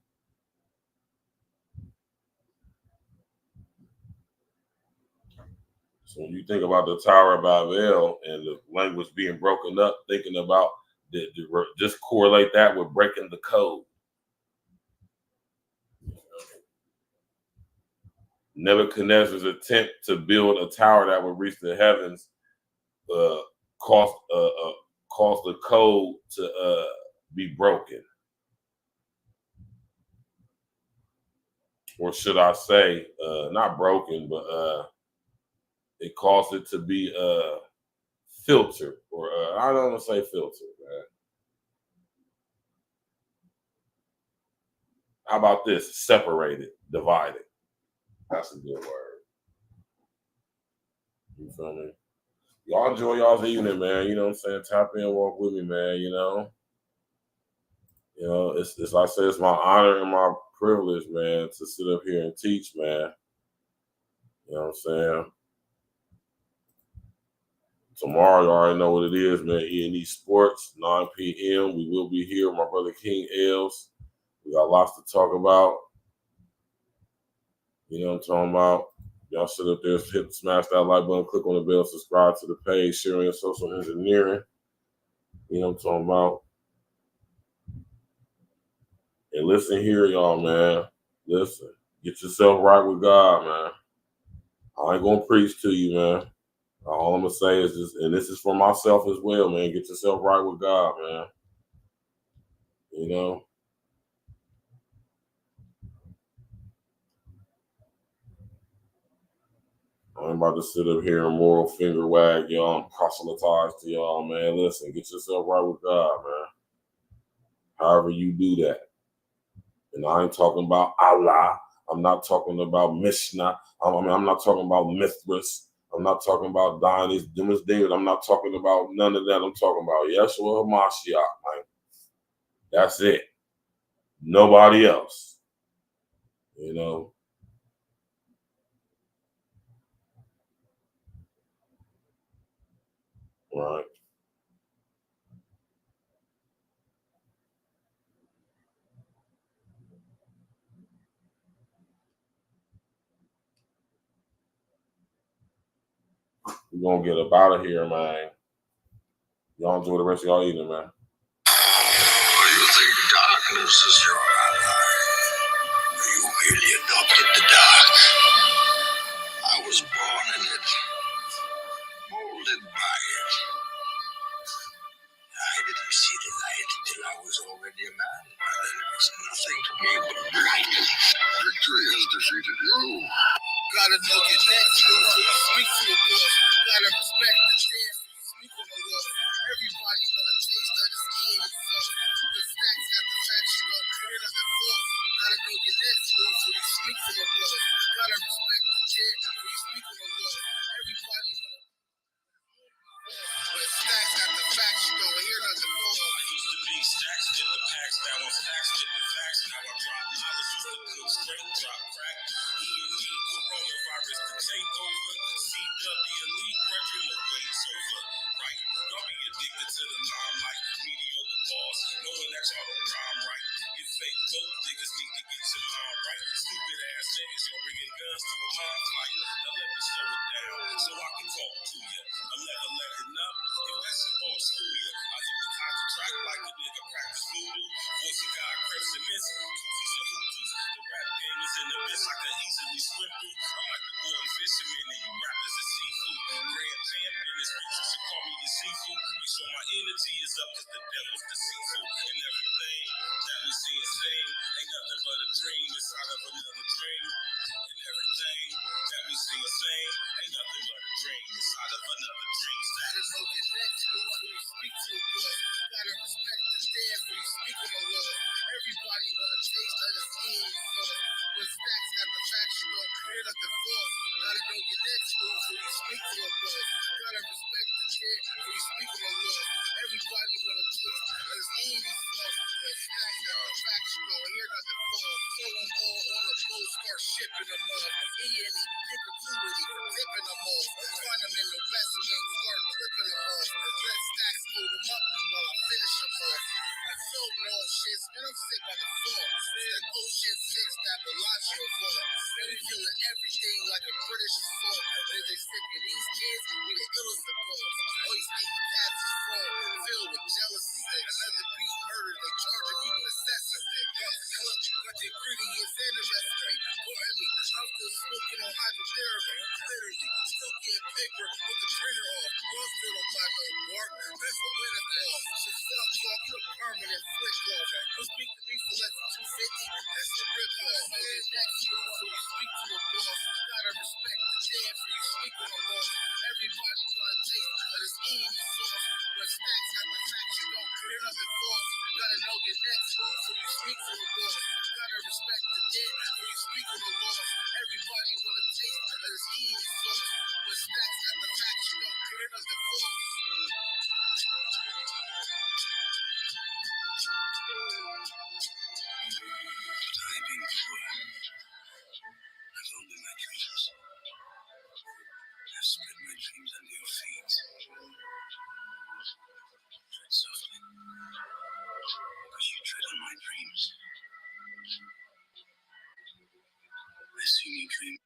So when you think about the Tower of Babel and the language being broken up, thinking about just correlate that with breaking the code. Nebuchadnezzar's attempt to build a tower that would reach the heavens caused the code to be broken. Or should I say, not broken, but it caused it to be filtered, or I don't want to say filtered, man. How about this? Separated, divided. That's a good word. You feel me? Y'all enjoy y'all's evening, man. You know what I'm saying? Tap in, walk with me, man. You know, it's like I said, it's my honor and my privilege, man, to sit up here and teach, man. You know what I'm saying? Tomorrow, you already know what it is, man. E&E Sports, 9 p.m. We will be here with my brother King Els. We got lots to talk about. You know what I'm talking about? Y'all sit up there, smash that like button, click on the bell, subscribe to the page, sharing your social engineering. You know what I'm talking about? And listen here, y'all, man. Listen, get yourself right with God, man. I ain't gonna preach to you, man. All I'm gonna say is this, and this is for myself as well, man. Get yourself right with God, man. You know? I'm about to sit up here and moral finger wag y'all and proselytize to y'all, man. Listen, get yourself right with God, man. However you do that. And I ain't talking about Allah. I'm not talking about Mishnah. I'm not talking about Mithras. I'm not talking about Demas David. I'm not talking about none of that. I'm talking about YESHUA HAMASCHIACH, man. That's it. Nobody else. You know? Right. We're gonna get up out of here, man. Y'all enjoy the rest of y'all evening, man. You think darkness is your ally? You really adopted the dark. I was born in it, molded by it. I didn't see the light until I was already a man. Then there was nothing to me but light. Victory has defeated you. Gotta know your next move when you speak to a boy. Gotta respect the chance when you speak on the law. Everybody wanna taste of the skin and stuff. When stacks got the facts, you gon' clear it up and forth. Gotta know your next move when you speak to a boy. Gotta respect the chance when you speak on the law. Everybody wanna. When stacks got the facts, you gon' hear nothing more. I used to be stacks, get the packs. Now I'm stacks, get the facts. Now I drop knowledge, used to cook straight, drop crack. Coronavirus to take over. CW elite, brethren, the wait's over. Right? Y'all be addicted to the limelight. Mediocre bars, knowing that y'all don't rhyme right. You fake dope niggas need to get your mind right. Stupid ass niggas, you're bringing guns to a mind fight. Now let me slow it down so I can talk to you. I'm never letting up. If that's an old school, I hypnotize the track like a nigga practice voodoo. Voice of God, creps and miss. Cooties and hooties. The rap game is in the mist. I can easily swim through. I'm like the boy fisherman and you rappers are seafood. Grand champion is bitch, you should call me your seafood. Make sure my energy is up cause the devil's deceitful. And everything that we see and sing ain't nothing but a dream inside of another dream. And everything that we see and sing ain't nothing but a dream inside of another dream. Gotta know your next move when you speak to a boy. Gotta respect the stance when you speak on the law. Everybody wanna taste of the skin. When stacks got the facts, you gon' clear up the force. Gotta know your next move when you speak to a boy. Gotta respect the chance when you speak on the law. Everybody wanna taste of the skin. When stacks got the facts, you gon' hear nothing fall. Throw them all on the boat, start shipping them off. E&E, in perpetuity, ripping them off. Find them in the West Wing, start tripping them off. Let stacks hold them up while I finish them off. I told them all shits, man, I'm sick by the fall. That Ocean 6, that Bellagio fall. Man, we feeling everything like a British assault. As they sick of these kids, we the illest of all. Always hating cats is fall, filled with jealousy. Another beat murder, they charging me with assassin. Look, got the ingredients and the recipe. For me, I'm still smoking on hydrotherapy. Literally, still getting paper with the printer off. Girl still don't buy no bark. That's what winter off. So stop talking a permanent flick off. Don't speak to me for less than 250. That's a rip off. Next year, so you speak to a boss. Gotta respect the chance when you speak on the law. Everybody wanna taste of this easy sauce. When stacks got the facts, you don't clear nothing false. Gotta know your next move so you speak to a boss. Gotta respect the dead when you speak on the law. Everybody wanna taste of this easy sauce. When stacks got the facts, you don't clear nothing false. I've been poor. I've only my dreams. I've spread my dreams under your feet. Tread softly, because you tread on my dreams. I see you dream.